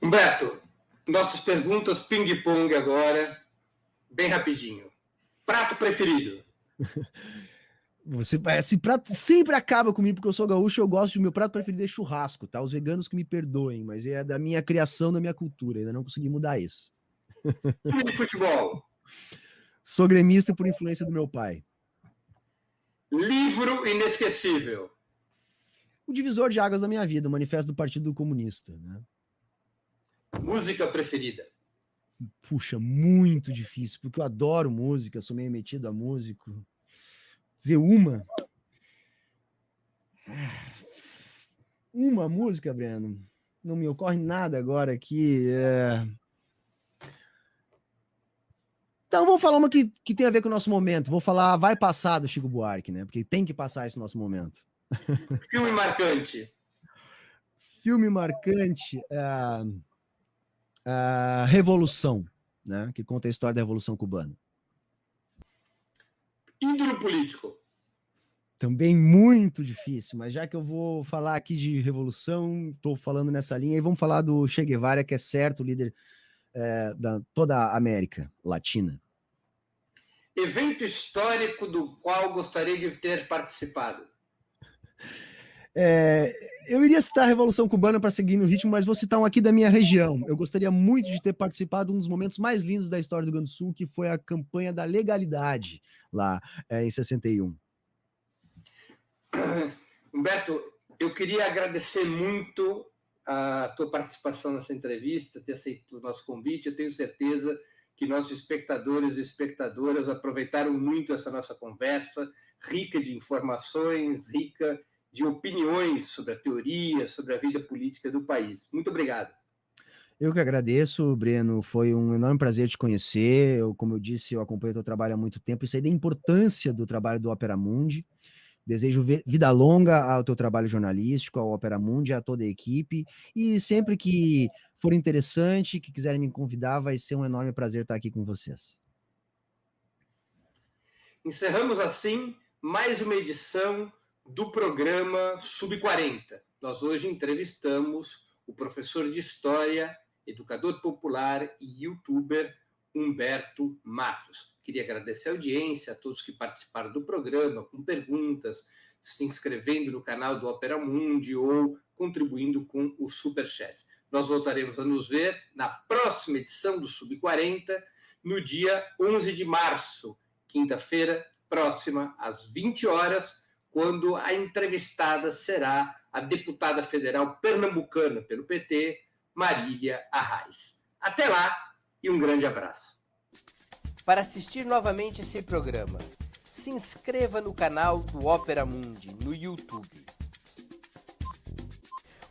Humberto, nossas perguntas ping-pong agora, bem rapidinho. Prato preferido? Esse prato sempre acaba comigo, porque eu sou gaúcho, eu gosto do meu prato preferido é churrasco, tá? Os veganos que me perdoem, mas é da minha criação, da minha cultura, ainda não consegui mudar isso. Time de futebol? Sou gremista por influência do meu pai. Livro inesquecível? O divisor de águas da minha vida, o Manifesto do Partido Comunista, né? Música preferida? Puxa, muito difícil, porque eu adoro música, sou meio metido a músico. Dizer uma música, Breno, não me ocorre nada agora aqui. Então vamos falar uma que tem a ver com o nosso momento. Vou falar Vai Passar, do Chico Buarque, né? Porque tem que passar esse nosso momento. Filme marcante? Filme marcante, Revolução, né? Que conta a história da Revolução Cubana. Ídolo político? Também muito difícil, mas já que eu vou falar aqui de revolução, estou falando nessa linha, e vamos falar do Che Guevara, que é certo líder da toda a América Latina. Evento histórico do qual gostaria de ter participado? Eu iria citar a Revolução Cubana para seguir no ritmo, mas vou citar um aqui da minha região. Eu gostaria muito de ter participado de um dos momentos mais lindos da história do Rio Grande do Sul, que foi a campanha da legalidade lá em 61. Humberto, eu queria agradecer muito a tua participação nessa entrevista, ter aceito o nosso convite. Eu tenho certeza que nossos espectadores e espectadoras aproveitaram muito essa nossa conversa, rica de informações, rica de opiniões sobre a teoria, sobre a vida política do país. Muito obrigado. Eu que agradeço, Breno. Foi um enorme prazer te conhecer. Como eu disse, eu acompanho o teu trabalho há muito tempo e sei da importância do trabalho do Opera Mundi. Desejo vida longa ao teu trabalho jornalístico, ao Opera Mundi, a toda a equipe. E sempre que for interessante, que quiserem me convidar, vai ser um enorme prazer estar aqui com vocês. Encerramos assim mais uma edição do programa Sub-40. Nós hoje entrevistamos o professor de História, educador popular e youtuber Humberto Matos. Queria agradecer a audiência, a todos que participaram do programa, com perguntas, se inscrevendo no canal do Opera Mundi ou contribuindo com o Superchat. Nós voltaremos a nos ver na próxima edição do Sub-40, no dia 11 de março, quinta-feira próxima, às 20 horas, quando a entrevistada será a deputada federal pernambucana pelo PT, Marília Arraes. Até lá e um grande abraço. Para assistir novamente esse programa, se inscreva no canal do Opera Mundi no YouTube.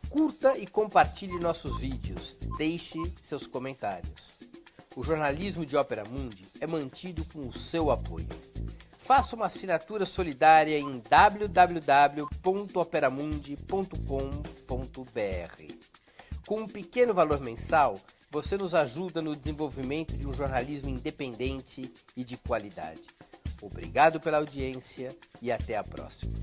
Curta e compartilhe nossos vídeos, deixe seus comentários. O jornalismo de Opera Mundi é mantido com o seu apoio. Faça uma assinatura solidária em www.operamundi.com.br. Com um pequeno valor mensal, você nos ajuda no desenvolvimento de um jornalismo independente e de qualidade. Obrigado pela audiência e até a próxima.